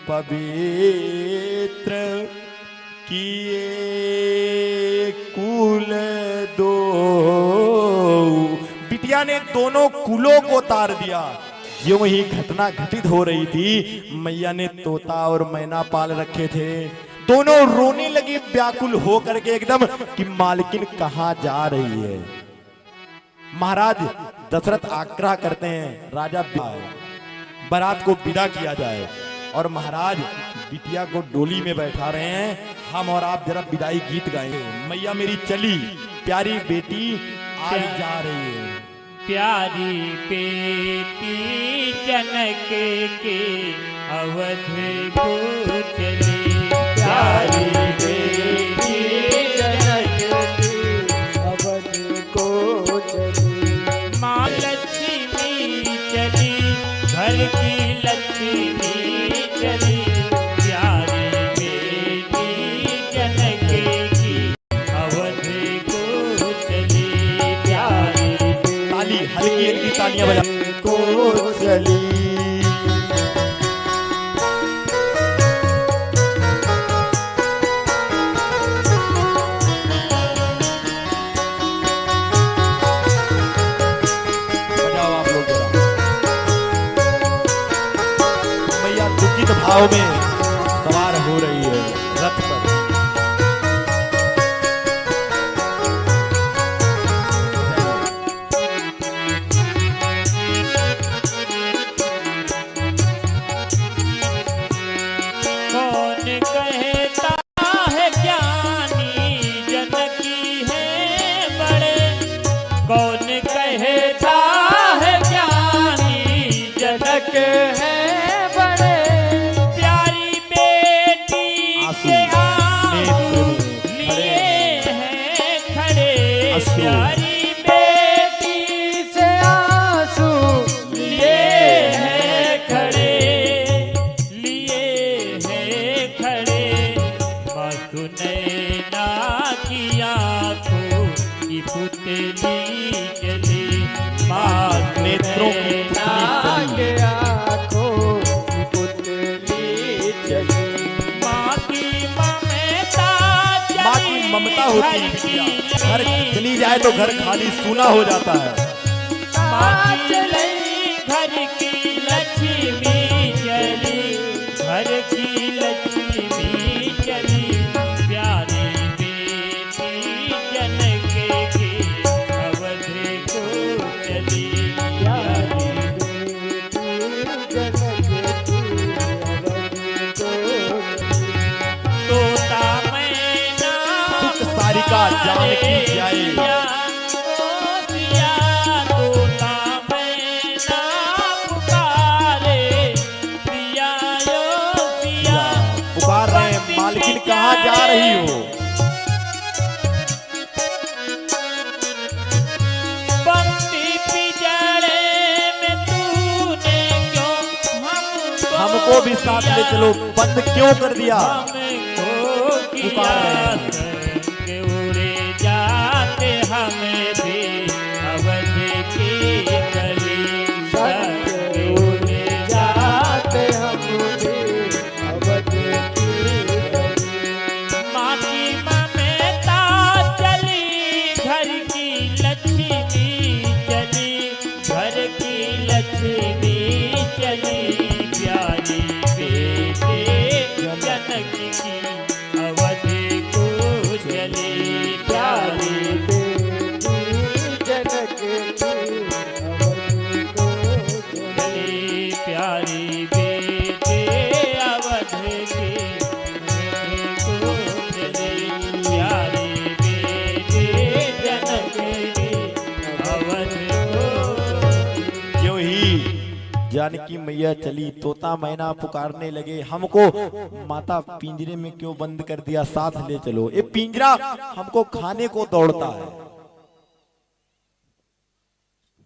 पवित्र किए कुल दो। बिटिया ने दोनों कुलों को तार दिया। ज्यों ही घटना घटित हो रही थी, मैया ने तोता और मैना पाल रखे थे, दोनों रोने लगी व्याकुल हो करके एकदम कि मालकिन कहाँ जा रही है। महाराज दशरथ आग्रह करते हैं राजा बारात को विदा किया जाए, और महाराज बिटिया को डोली में बैठा रहे हैं। हम और आप जरा विदाई गीत गाएंगे। मैया मेरी चली, प्यारी बेटी आज जा रही है। प्यारी बेटी जनक के अवध को चली, प्यारी बेटी जनक की अवध को चली। माँ लक्ष्मी चली, घर की लक्ष्मी चली, प्यारी बेटी जनक की अवध को चली, प्यारी ताली हल्की हल्की तालियां बजा को चली। भाव में सवार हो रही है रथ पर। कौन कहता है ज्ञानी जनकी है बड़े, कौन कहता है ज्ञानी जनक है बड़े प्यारी बेटी के आंसू नेत्र में लिए हैं खड़े, अश्रु। प्यारी बेटी से आंसू लिए हैं खड़े, लिए हैं खड़े, मस्तु नैना की आंखों की पुतली जली, मस्तु नेत्रों की नैना पुतली के आँखों की पुतली चली। माँ की ममता माँ की ममता होती है बिटिया, घर चली जाए तो घर खाली सूना हो जाता है। माँ चली घर की लक्ष्मी चली, घर की लक्ष्मी चली, प्यारी बेटी जनक के अवध को चली, प्यारी तोता मैना सुख सारिका जानकी जाए, पिया तोता मैना पुकारे, पिया यो पिया पुकार रहे हैं, मालकिन कहाँ जा रही हो? बंदी पिंजरे में तूने क्यों हमको भी साथ ले चलो, बंद क्यों कर दिया? हमको किया संग उड़े जाते हमें भी अवध की गली, संग उड़े जाते हम भी अवध की गली। माँ की ममता चली, घर की लक्ष्मी चली, घर की लक्ष्मी चली, प्यारी बेटे जनक की अवध को चली, प्यारी जनक की अवध को चली। चली, प्यारी बेटे अवध की को चली, प्यारी बेटे जनक की अवध को। यो ही जानकी मैया चली, तोता मैना पुकारने लगे, हमको माता पिंजरे में क्यों बंद कर दिया, साथ ले चलो। ये पिंजरा हमको खाने को दौड़ता है,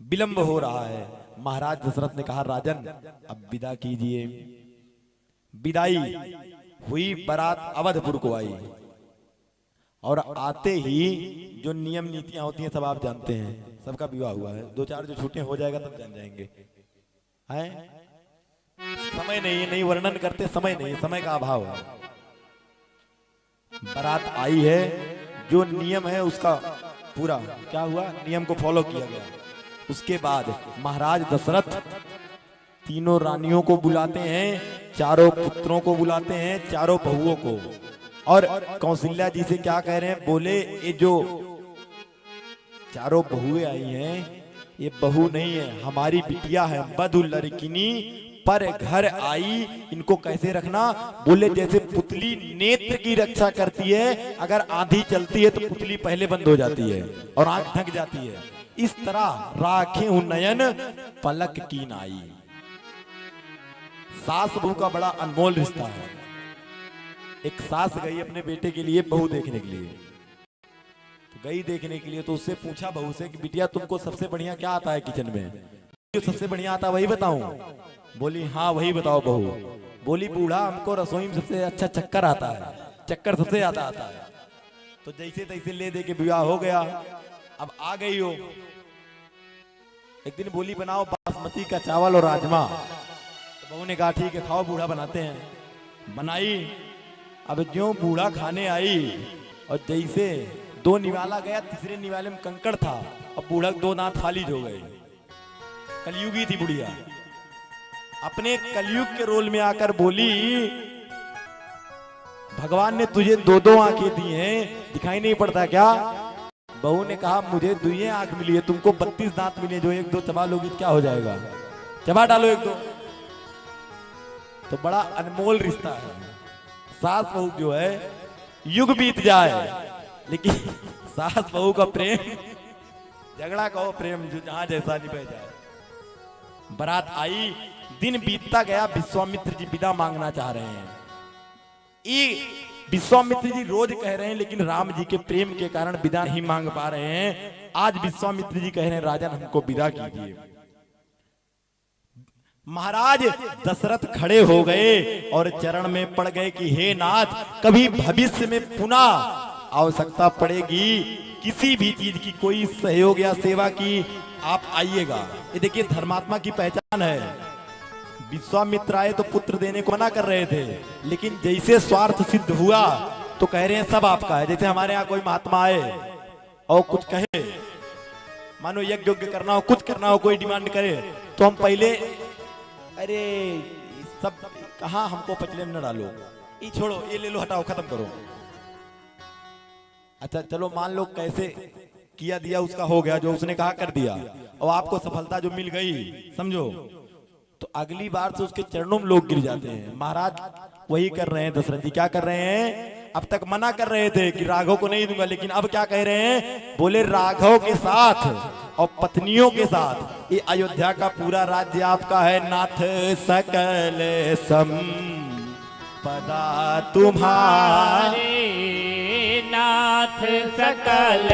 विलंब हो रहा है। महाराज दशरथ ने कहा, राजन अब विदा कीजिए। विदाई हुई, बारात अवधपुर को आई और आते ही जो नियम नीतियां होती हैं सब आप जानते हैं, सबका विवाह हुआ है। दो चार जो छुट्टियां हो जाएगा तब जान जाएंगे। हैं? समय नहीं है, नहीं वर्णन करते, समय नहीं है, समय का अभाव है। बारात आई है, जो नियम है उसका पूरा क्या हुआ, नियम को फॉलो किया गया। उसके बाद महाराज दशरथ तीनों रानियों को बुलाते हैं, चारों पुत्रों को बुलाते हैं, चारों बहुओं को, और कौशल्या जी से क्या कह रहे हैं, बोले ये जो चारों बहुएं आई हैं ये बहू नहीं है, हमारी बिटिया है, बधु लड़किनी पर घर आई, इनको कैसे रखना, बोले जैसे पुतली नेत्र की रक्षा करती है, अगर आंधी चलती है तो पुतली पहले बंद हो जाती है और आंख ढक जाती है, इस तरह राखे हूं नयन पलक की नाई। सास बहू का बड़ा अनमोल रिश्ता है। एक सास गई अपने बेटे के लिए बहू देखने के लिए, तो गई देखने के लिए तो उससे पूछा बहू से कि बिटिया तुमको सबसे बढ़िया क्या आता है किचन में, जो सबसे बढ़िया आता है वही बताऊं। बोली हाँ वही बताओ बहू। बोली बूढ़ा हमको रसोई में सबसे अच्छा चक्कर आता है, चक्कर सबसे ज्यादा आता है। तो जैसे तैसे ले दे के विवाह हो गया। अब आ गई हो, एक दिन बोली बनाओ बासमती का चावल और राजमा, तो बहू ने कहा ठीक है खाओ बूढ़ा बनाते हैं। बनाई। अब ज्यों बूढ़ा खाने आई और जैसे दो निवाला गया, तीसरे निवाले में कंकड़ था और बूढ़ा दो दांत खाली हो गए। कलयुगी थी बुढ़िया। अपने कलयुग के रोल में आकर बोली, भगवान ने तुझे दो दो आंखें दी हैं, दिखाई नहीं पड़ता क्या? बहू ने कहा मुझे दुइये आंख मिली है, तुमको 32 दांत मिले, जो एक दो चबा लोगी क्या हो जाएगा? चबा डालो एक दो। तो बड़ा अनमोल रिश्ता है। सास बहू जो है, युग बीत जाए लेकिन सास बहू का प्रेम, झगड़ा कहो प्रेम जो जहां जैसा निभे जाए। बारात आई, दिन बीतता गया, विश्वामित्र जी विदा मांगना चाह रहे हैं। विश्वामित्र जी रोज कह रहे हैं, लेकिन राम जी के प्रेम के कारण विदा नहीं मांग पा रहे हैं। आज विश्वामित्र जी कह रहे हैं, राजन हमको विदा कीजिए। महाराज दशरथ खड़े हो गए और चरण में पड़ गए कि हे नाथ, कभी भविष्य में पुनः आवश्यकता पड़ेगी किसी भी चीज की, कोई सहयोग या सेवा की, आप आइएगा। ये देखिए धर्मात्मा की पहचान है। विश्वामित्र आए तो पुत्र देने को मना कर रहे थे, लेकिन जैसे स्वार्थ सिद्ध हुआ तो कह रहे हैं सब आपका है। जैसे हमारे यहाँ कोई महात्मा आए और कुछ कहे, मानो यज्ञ करना हो, कुछ करना हो, कोई डिमांड करे तो हम पहले, अरे सब कहाँ, हमको पचले में न डालो, ये छोड़ो, ये ले लो, हटाओ, खत्म करो। अच्छा चलो मान लो कैसे किया दिया, उसका हो गया, जो उसने कहा कर दिया, और आपको सफलता जो मिल गई समझो, तो अगली बार से उसके चरणों में लोग गिर जाते हैं। महाराज वही कर रहे हैं, दशरथ जी क्या कर रहे हैं? अब तक मना कर रहे थे कि राघव को नहीं दूंगा, लेकिन अब क्या कह रहे हैं? बोले राघव के साथ और पत्नियों के साथ ये अयोध्या का पूरा राज्य आपका है। नाथ सकल संपदा तुम्हारे, नाथ सकल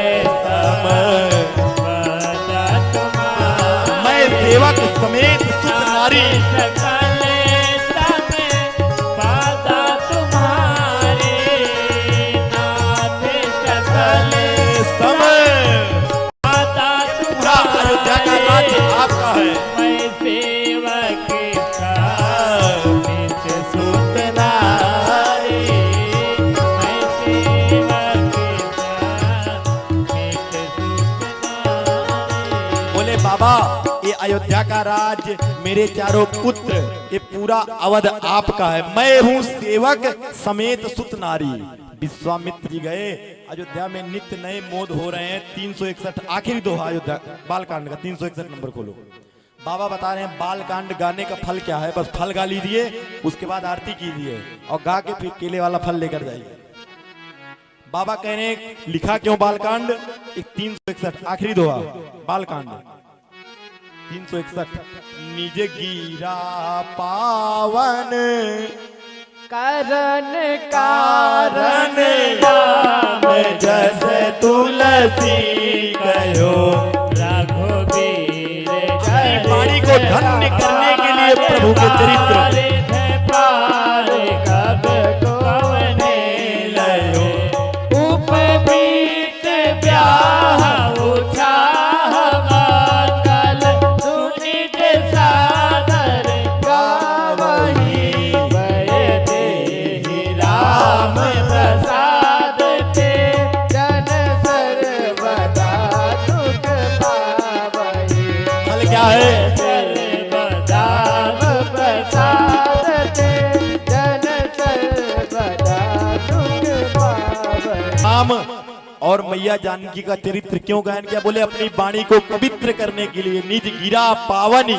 संपदा तुम्हारे, मैं सेवक समेत सुत नारी, सकल संपदा तुम्हारे, नाथ सकल संपदा पूरा अयोध्या का राज्य आपका है। मैं सेवक समेत सुत नारी, मैं सेवक समेत सुत नारी। बोले बाबा ये अयोध्या का राज्य, मेरे चारों पुत्र, ये पूरा अवध आपका है। मैं हूँ सेवक समेत सुत नारी। विश्वामित्र जी गए, अयोध्या में नित्य नए मोद हो रहे हैं। 361 आखिरी दोहा अयोध्या बालकांड का, 361 नंबर खोलो। बाबा बता रहे हैं बालकांड गाने का फल क्या है, बस फल गा लीजिए, उसके बाद आरती कीजिए और गा के फिर केले वाला फल लेकर जाइए। बाबा कह रहे हैं लिखा क्यों बालकांड? 361 आखिरी दोहा बालकांड 361। निज गिरा पावन करण कारण राम जैसे तुलसी कहो, रघुवीर अपनी वाणी को धन्य करने के लिए प्रभु के चरित्र पार कब कवने लयो, उपबीत ब्याह उछाह मंगल, सुनिज सादर गावही, वै देहि राम प्रसाद ते, जन सर्वदा सुख पावहि। फल क्या है? सर्वदा प्रसाद ते जन सर्वदा सुख पावहि। राम और मैया जानकी का चरित्र क्यों गायन किया? बोले अपनी वाणी को पवित्र करने के लिए। निज गिरा पावनी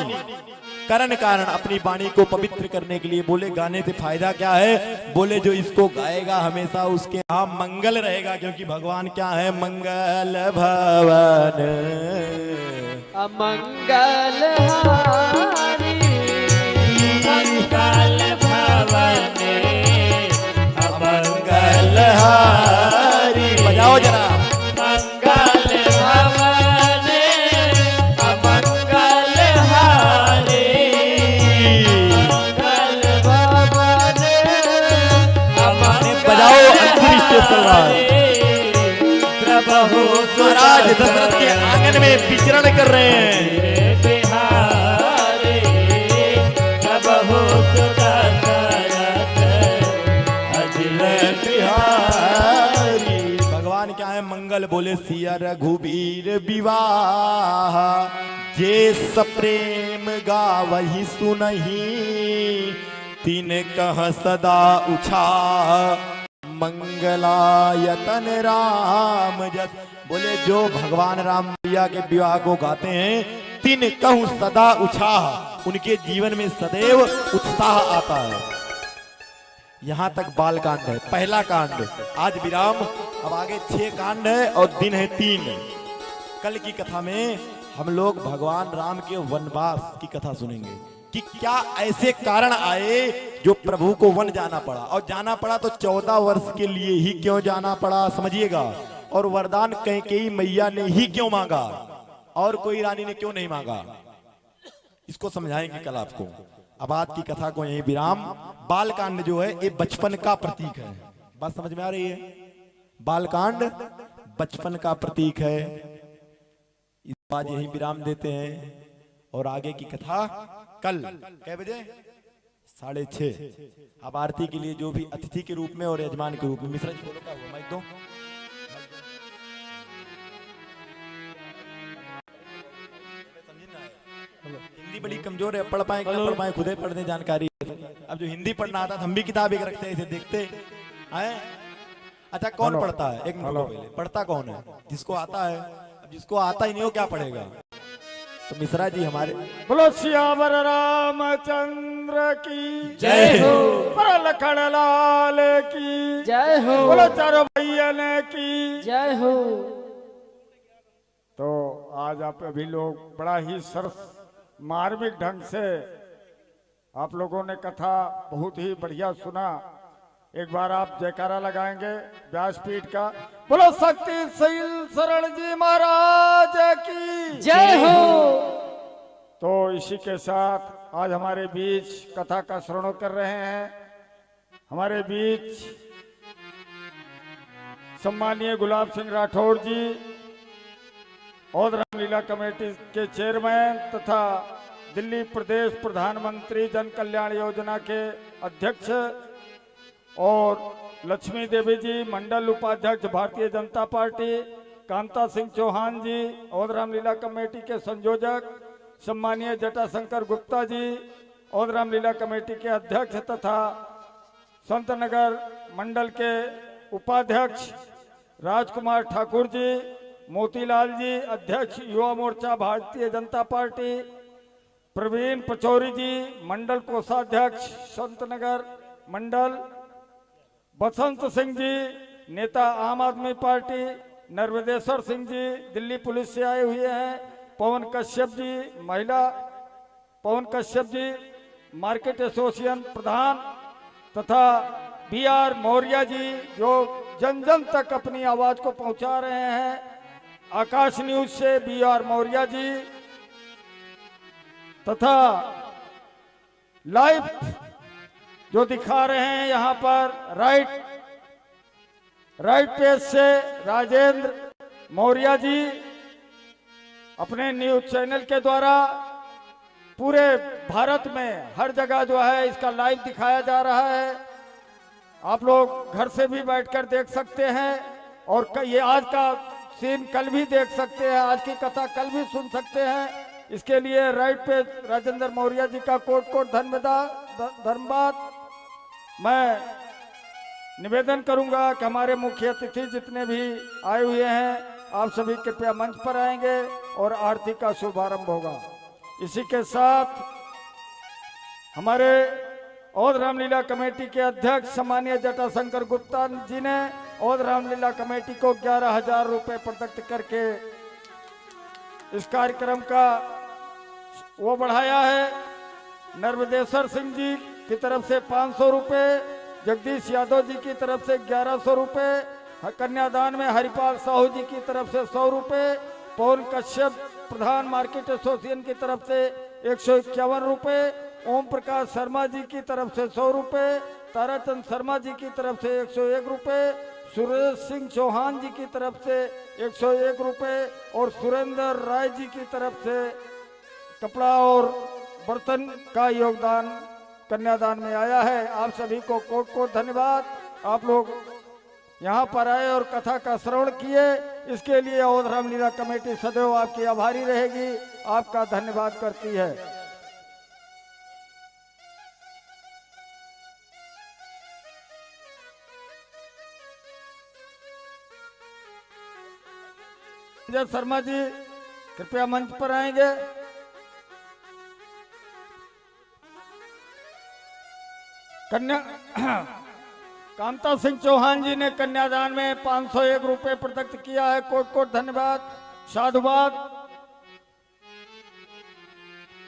करण कारण, अपनी वाणी को पवित्र करने के लिए। बोले गाने से फायदा क्या है? बोले जो इसको गाएगा हमेशा उसके यहाँ मंगल रहेगा, क्योंकि भगवान क्या है? मंगल भवन अमंगल हारी मंगल भवने मंगल हारी। बजाओ जरा। मंगल भवने अमंगल हारे, मंगल भवने बजाओ अंतरी स्टेशन प्रभु महाराज दशरथ के आंगन में विचरण कर रहे हैं। बिहारे प्रभु बिहारी। भगवान क्या है? मंगल। बोले सिया रघुबीर विवाह, जे सप्रेम गावही सुनही, तीन कह सदा उछा मंगलायतन राम जस। बोले जो भगवान राम मैया के विवाह को गाते हैं, तीन कहूं सदा उत्साह, उनके जीवन में सदैव उत्साह आता है। यहां तक बाल कांड है, पहला कांड। आज विराम, अब आगे 6 कांड है और दिन है 3। कल की कथा में हम लोग भगवान राम के वनवास की कथा सुनेंगे कि क्या ऐसे कारण आए जो प्रभु को वन जाना पड़ा, और जाना पड़ा तो 14 वर्ष के लिए ही क्यों जाना पड़ा, समझिएगा। और वरदान कैकेयी मैया ने ही क्यों मांगा, और कोई रानी ने क्यों नहीं मांगा, इसको समझाएंगे कल आपको। अब आज की कथा को यही विराम। बालकांड जो है ये बचपन का प्रतीक है, बात समझ में आ रही है। बालकांड बचपन का प्रतीक है। इस बात यही विराम देते हैं और आगे की कथा कल कै बजे, 6:30। अब आरती के लिए जो भी अतिथि के रूप में और यजमान के रूप में, मिश्रा जी बोलो क्या हुआ, माइक दो। हिंदी बड़ी कमजोर है, पढ़ पाए पढ़ पाए, खुद ही पढ़ने जानकारी है। अब जो हिंदी पढ़ना आता है हम भी किताब एक रखते हैं, इसे देखते हैं। अच्छा कौन पढ़ता है, एक मिनट पहले पढ़ता कौन है, जिसको आता है। अब जिसको आता ही नहीं हो क्या पढ़ेगा। तो मिश्रा जी हमारे, बोलो सियावर रामचंद्र की जय हो, बोलो लखन लाल की जय हो, बोलो चारों भैया की जय हो। तो आज आप अभी लोग बड़ा ही सरस मार्मिक ढंग से आप लोगों ने कथा बहुत ही बढ़िया सुना। एक बार आप जयकारा लगाएंगे व्यासपीठ का। बोलो शक्तिशील शरण जी महाराज की जय हो। तो इसी के साथ आज हमारे बीच कथा का श्रवण कर रहे हैं, हमारे बीच सम्मानीय गुलाब सिंह राठौड़ जी और रामलीला कमेटी के चेयरमैन तथा दिल्ली प्रदेश प्रधानमंत्री जन कल्याण योजना के अध्यक्ष, और लक्ष्मी देवी जी मंडल उपाध्यक्ष भारतीय जनता पार्टी, कांता सिंह चौहान जी और रामलीला कमेटी के संयोजक, सम्मानीय जटाशंकर गुप्ता जी और रामलीला कमेटी के अध्यक्ष तथा संत नगर मंडल के उपाध्यक्ष राजकुमार ठाकुर जी, मोतीलाल जी अध्यक्ष युवा मोर्चा भारतीय जनता पार्टी, प्रवीण पचौरी जी मंडल कोषाध्यक्ष संत नगर मंडल, बसंत सिंह जी नेता आम आदमी पार्टी, नर्मदेश्वर सिंह जी दिल्ली पुलिस से आए हुए हैं, पवन कश्यप जी महिला, पवन कश्यप जी मार्केट एसोसिएशन प्रधान, तथा BR मौर्य जी जो जन जन तक अपनी आवाज को पहुंचा रहे हैं, आकाश न्यूज से BR मौर्य जी, तथा लाइव जो दिखा रहे हैं यहाँ पर राइट पेज से राजेंद्र मौर्य जी अपने न्यूज चैनल के द्वारा पूरे भारत में हर जगह जो है इसका लाइव दिखाया जा रहा है। आप लोग घर से भी बैठकर देख सकते हैं और ये आज का सीन कल भी देख सकते हैं, आज की कथा कल भी सुन सकते हैं। इसके लिए राइट पे राजेंद्र मौर्य जी का कोट धन्यवाद। मैं निवेदन करूंगा कि हमारे मुख्य अतिथि जितने भी आए हुए हैं आप सभी कृपया मंच पर आएंगे और आरती का शुभारंभ होगा। इसी के साथ हमारे और रामलीला कमेटी के अध्यक्ष सम्मानीय जटाशंकर गुप्ता जी ने और रामलीला कमेटी को 11,000 रुपए प्रदत्त करके इस कार्यक्रम का वो बढ़ाया है। नर्मदेश्वर सिंह जी की तरफ से 500 रुपए, जगदीश यादव जी की तरफ से 1100 रुपए, कन्यादान में हरिपाल साहू जी की तरफ से 100 रुपए, पवन कश्यप प्रधान मार्केट एसोसिएशन की तरफ से 151 रुपए, ओम प्रकाश शर्मा जी की तरफ से 100 रुपए, ताराचंद शर्मा जी की तरफ से 101 रुपए, सुरेश सिंह चौहान जी की तरफ से 101 रुपए और सुरेंद्र राय जी की तरफ से कपड़ा और बर्तन का योगदान कन्यादान में आया है। आप सभी को कोट धन्यवाद। आप लोग यहाँ पर आए और कथा का श्रवण किए, इसके लिए और रामलीला कमेटी सदैव आपकी आभारी रहेगी, आपका धन्यवाद करती है। संजय शर्मा जी कृपया मंच पर आएंगे। कन्या कामता सिंह चौहान जी ने कन्यादान में 501 रुपए प्रदत्त किया है। कोट कोट धन्यवाद, साधुवाद।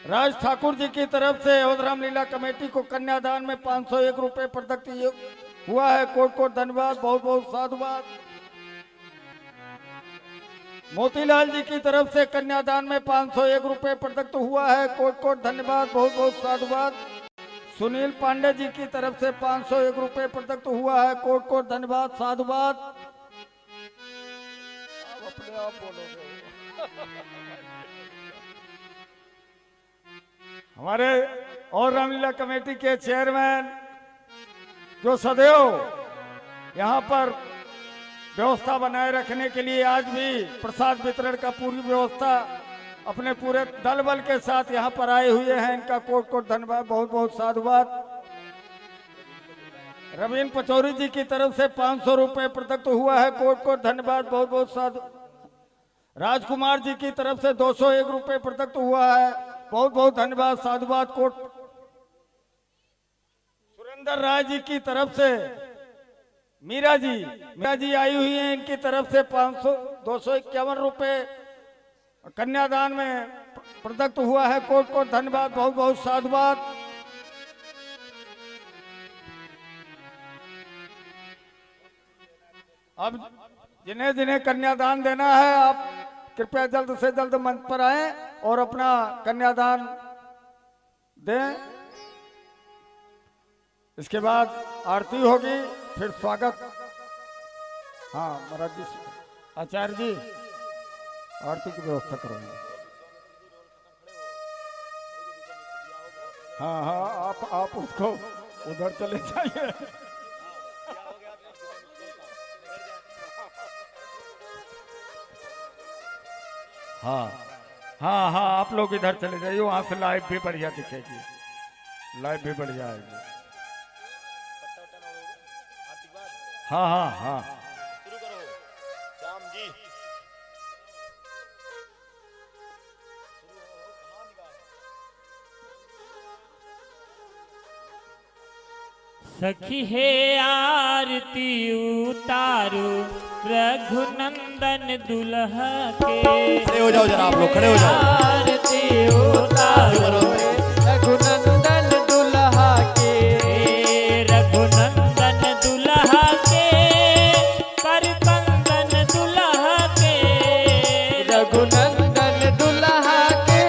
राज ठाकुर जी की तरफ से अवधराम लीला कमेटी को कन्यादान में 501 रुपए प्रदत्त हुआ है। कोट कोट धन्यवाद, बहुत बहुत साधुवाद। मोतीलाल जी की तरफ से कन्यादान में 501 रुपए प्रदत्त हुआ है। कोट कोट धन्यवाद, बहुत बहुत साधुवाद। सुनील पांडे जी की तरफ से 501 रुपए प्रदत्त हुआ है। कोट कोट धन्यवाद, साधुवाद। अपने आप बोलोगे। हमारे और रामलीला कमेटी के चेयरमैन जो सदैव यहाँ पर व्यवस्था बनाए रखने के लिए आज भी प्रसाद वितरण का पूरी व्यवस्था अपने पूरे दल बल के साथ यहाँ पर आए हुए हैं, इनका कोट कोट धन्यवाद, बहुत बहुत साधुवाद। रवीन पचौरी जी की तरफ से 500 रुपए प्रदत्त हुआ है। कोट कोट धन्यवाद, बहुत बहुत साधु। राजकुमार जी की तरफ से 201 रुपए प्रदत्त हुआ है। बहुत बहुत धन्यवाद, साधुवाद। कोट सुरेंद्र राय जी की तरफ से मीरा जी आई हुई हैं, इनकी तरफ से 251 रुपए कन्यादान में प्रदत्त हुआ है। कोट कोट धन्यवाद, बहुत बहुत साधुवाद। अब जिन्हें जिन्हें कन्यादान देना है आप कृपया जल्द से जल्द मंच पर आएं और अपना कन्यादान दें। इसके बाद आरती होगी, फिर स्वागत। हाँ महाराज जी, आचार्य जी आरती की व्यवस्था करेंगे। हाँ हाँ, आप उसको उधर चले जाइए। हाँ हाँ हाँ, आप लोग इधर चले जाइए, वहां से लाइव भी बढ़िया दिखेगी, लाइव भी बढ़िया आएगी। हाँ हाँ हाँ, शुरू करो श्याम जी। सखी है आरती उतारो रघुनंदन दुल्हा के। खड़े हो जाओ जरा, आप लोग खड़े हो जाओ। आरती उतारो रघुनंदन दुल्हा के, रघुनंदन दुल्हा के, कर कंदन दुल्हा के, रघुनंदन दुल्हा के,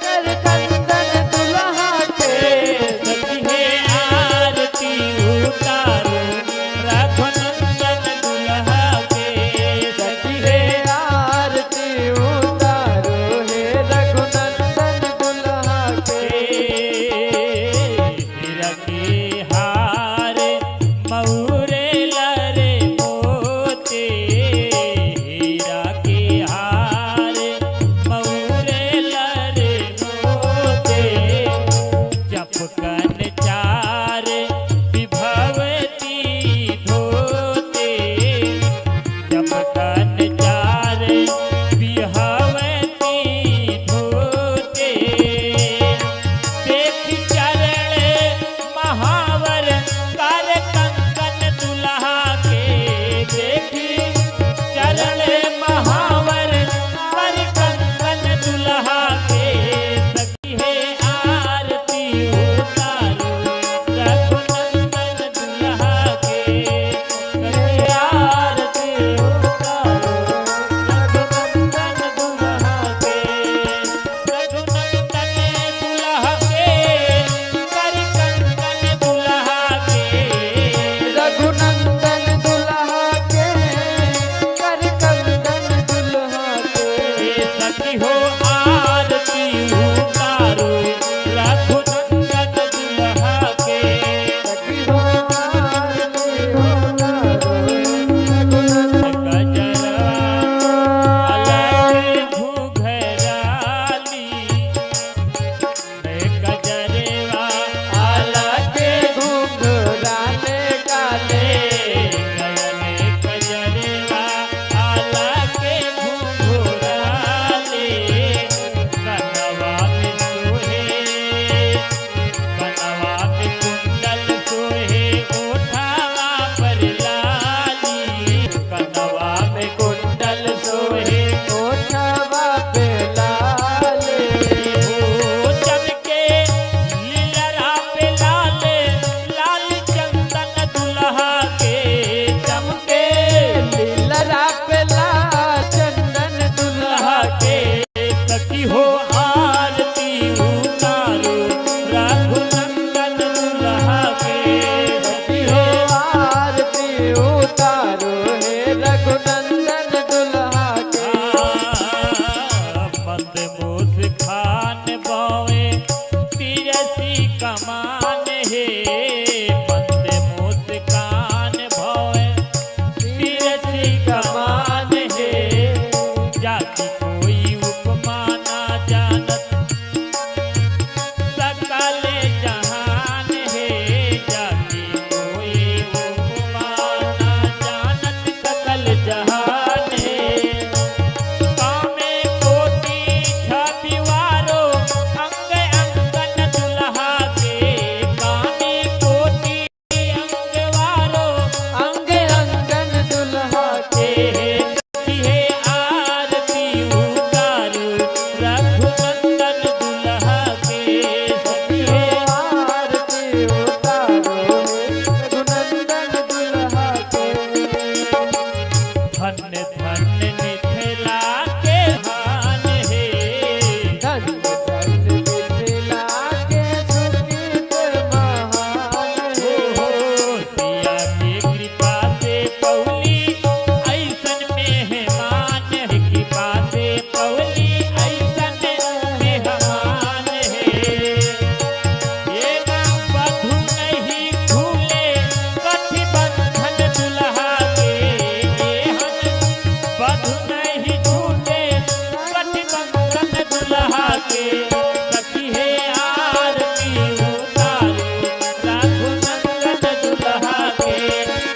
कर कंदन दुल्हा के। सखी है आरती उतारो रघुनंदन दुल्हा के। सखी है आरती उतारो हे सखी हो आरती उतारो रघुनंदन दुल्हा के सखी हो आरती उतारो हे रघुनंदन दुल्हा के मंद मुस्कान बावे तिरसी कमान हे मंद मुस्कान भावे तिरसी कमान हे जाति कोई उपमा ना जानत सकल जहान है जाति कोई उपमा ना जानत सकल जहान है कामे कोटि छबिवारो अंग अंगन दुल्हा के कामे कोटि अंगवारो अंग अंगन दुल्हा के सखी है आरती उतारो रघुनंदन दुल्हा के सखी है आरती उतारो हे रघुनंदन दुल्हा के धन्य धन्य मिथिला के धान है धन धन मिथिला के सुकृत महान हो है सिया के कृपा से पौली ऐसन मेहमान है कृपा से पौली ऐसन मेहमान है ये बधु नहीं भूले कथि बंधन दुल्हा के बधु नहीं झूले कथि बंधन दुल्हा के सखी है आरती उतारो रघुनंदन दुल्हा के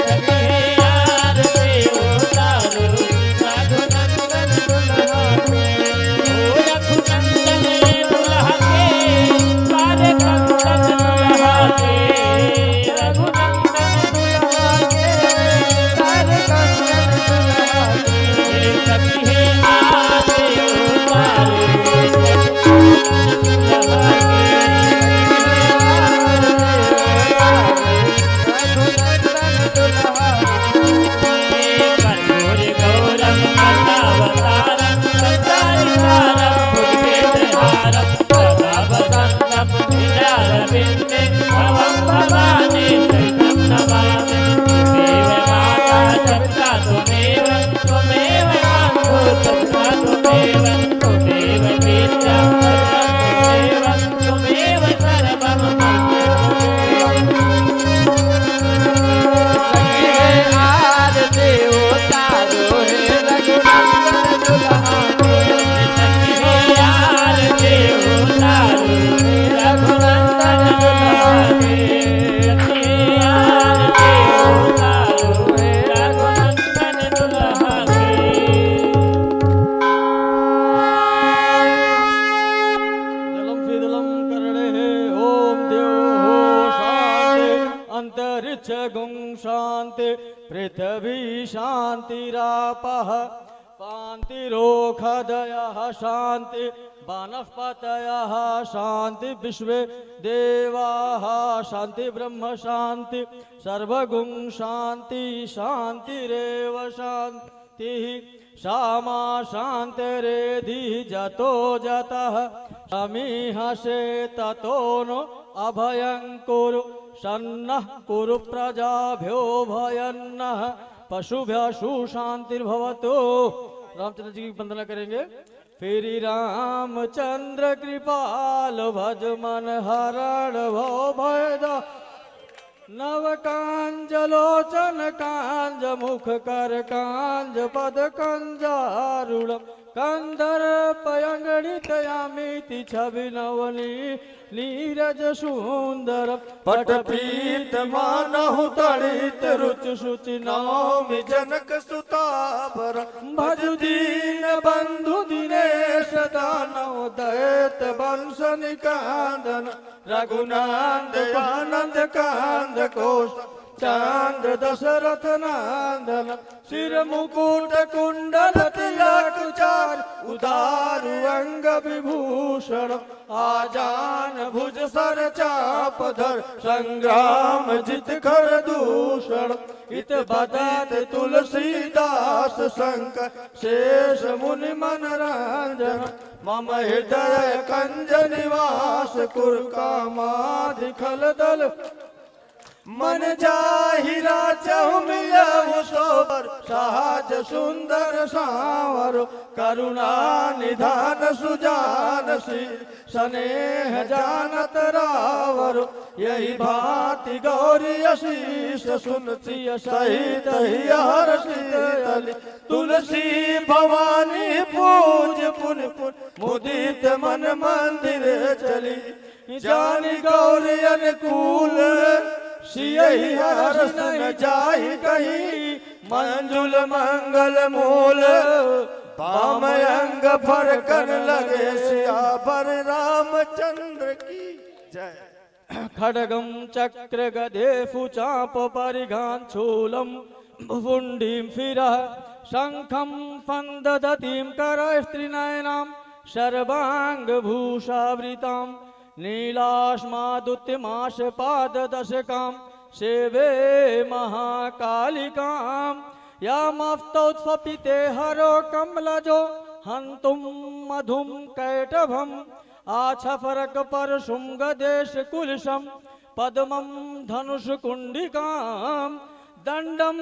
सखी है आरती उतारो रघुनंदन दुल्हा के ओ रघुनंदन दुल्हा के सारे कंदन दुल्हा के रघुनंदन दुल्हा के कर कंदन दुल्हा के सखी है आरती उतारो दुल्हा के रघुनंदन दुल्हा कर्पूर गौरम कथावतारम संसारितारम भुजगेन्द्रहारम सदा वसन्तं हृदयारविन्दे भवं भवानी सहितं नमामि त्वमेव माता जगता त्वमेव त्वमेव मातुः सत्ता त्वमेव त्वमेव वेद्या त्वमेव त्वमेव सर्वं मम सखी है आरती उतारो हे रघुनंदन दुल्हा के सखी है आरती उतारो रघुनंदन दुल्हा के सखी है आरती उतारो रघुनंदन दुल्हा के जलम शीतलम करणे ओम देव शांति अंतरिक्ष गुं शांति पृथ्वी शांतिरापः शांतिरोखदयः शांति वनस्पतयः शांति विश्वे देवाः शांति ब्रह्म शांति सर्वगुं शांति शांतिरेव शांतिः श्यामा शांतिरेधि जतो जतः समीहसे ततो नो अभयं कुरु सन्नः कुरु प्रजाभ्यो भयन्नः पशुभ्यः शांतिर्भवतु। रामचंद्र जी की वंदना करेंगे। फिर रामचंद्र कृपाल भज मन हरण भव भयदा नव कांज लोचन कांज मुख कर कांज पद कंजारूढ़ कंदर पयंगणितयामिति छवि नवनी नीरज सुंदर पट प्रीत मानहु तड़ित रुच शुचि नौमि जनक सुतावर भज दीन बंधु दिनेश दानव दैत वंश निकांदन रघुनाथ आनंद कांद कोश चांद दशरथ नंदन सिर मुकुट कुंडल तिलक चार उदारु अंग विभूषण आजान भुज सर चाप धर संग्राम जित कर दूषण इत बदत तुलसीदास शंकर शेष मुनि मन रंजन मम हृदय कंज निवास कुरकामादि खल दल मन जाहिरा चहु मिलहु सोबर सहज सुंदर सांवर करुणा निधान सुजान शील स्नेह जानत रावर यही भांति गौरी आशीष सुनती सहित हर्षित तुलसी भवानी पूज पुन पुन मुदित मन मंदिर चली जानी गौरी अनुकूल सियहि हर्ष न जाहि कहीं मंजुल मंगल मूल बाम अंग फरकन लगे सियावर रामचंद्र की जय। खड्गं चक्र गदेषु चाप परिघान् शूलं भुण्डीं शिरः शङ्खं फन्ददतीं करस्त्रिनयनां सर्वाङ्गभूषावृतां नीलाश्मादुत्तमाशपाददशकां सेवे महाकालिकां यामस्तौत्स्वपिते हरो कमलजो हन्तुं मधुं कैटभम् आछफरक परशुं गदेश कुलशं पद्मं धनुषकुण्डिकां दण्डं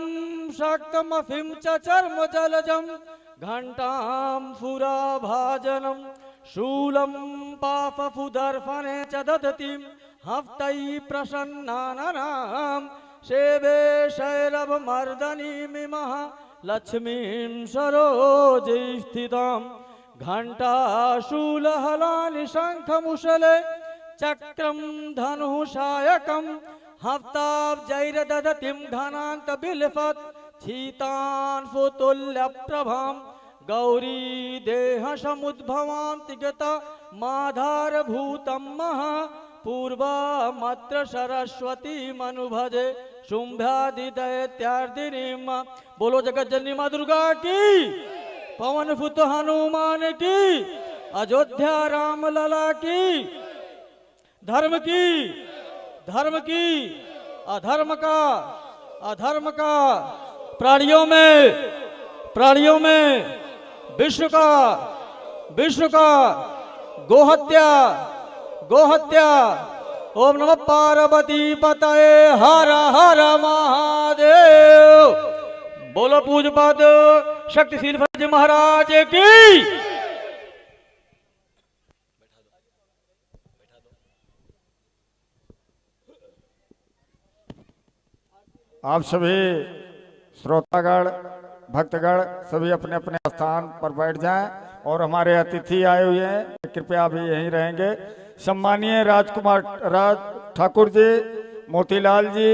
शक्कमफिं च चर्म जलजं घण्टां सुराभाजनं शूलं पापफुदर्पणे च दधतीं हस्तैः प्रसन्नानां सेवे शैरवमर्दनीमिमः लक्ष्मीं सरोजे स्थितां घण्टाशूलहलानि शङ्खमुशले चक्रं धनुषायकं हस्ताब्जैर्दधतीं घनान्तबिल्फत् शीतान्फुतुल्यप्रभां गौरी देहसमुद्भवां तिगता माधारभूतं महा पूर्वामत्र सरस्वती मनुभजे शुंभ्यादिदैत्यार्दिनीं बोलो जगज्जननी माँ दुर्गा की पवन पुत्र हनुमान की अयोध्या राम लला की धर्म की अधर्म का प्राणियों में विश्व का गोहत्या ओम नमः पार्वती पतये हर हर महादेव। बोलो पूज्यपाद शक्तिशील फर्ज महाराज की। आप सभी श्रोतागण भक्तगण सभी अपने अपने स्थान पर बैठ जाएं और हमारे अतिथि आए हुए हैं कृपया भी यहीं रहेंगे। सम्मानीय राजकुमार राज ठाकुर जी, मोतीलाल जी,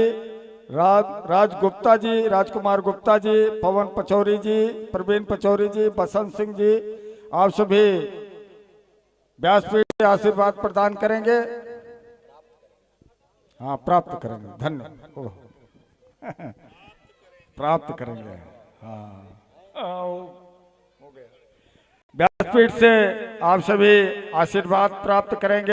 राज गुप्ता जी, राजकुमार गुप्ता जी, पवन पचौरी जी, प्रवीण पचौरी जी, बसंत सिंह जी, आप सभी व्यासपीठ से आशीर्वाद प्रदान करेंगे। हाँ, प्राप्त करेंगे। धन्यवाद। प्राप्त करेंगे। हाँ, व्यासपीठ से आप सभी आशीर्वाद प्राप्त करेंगे।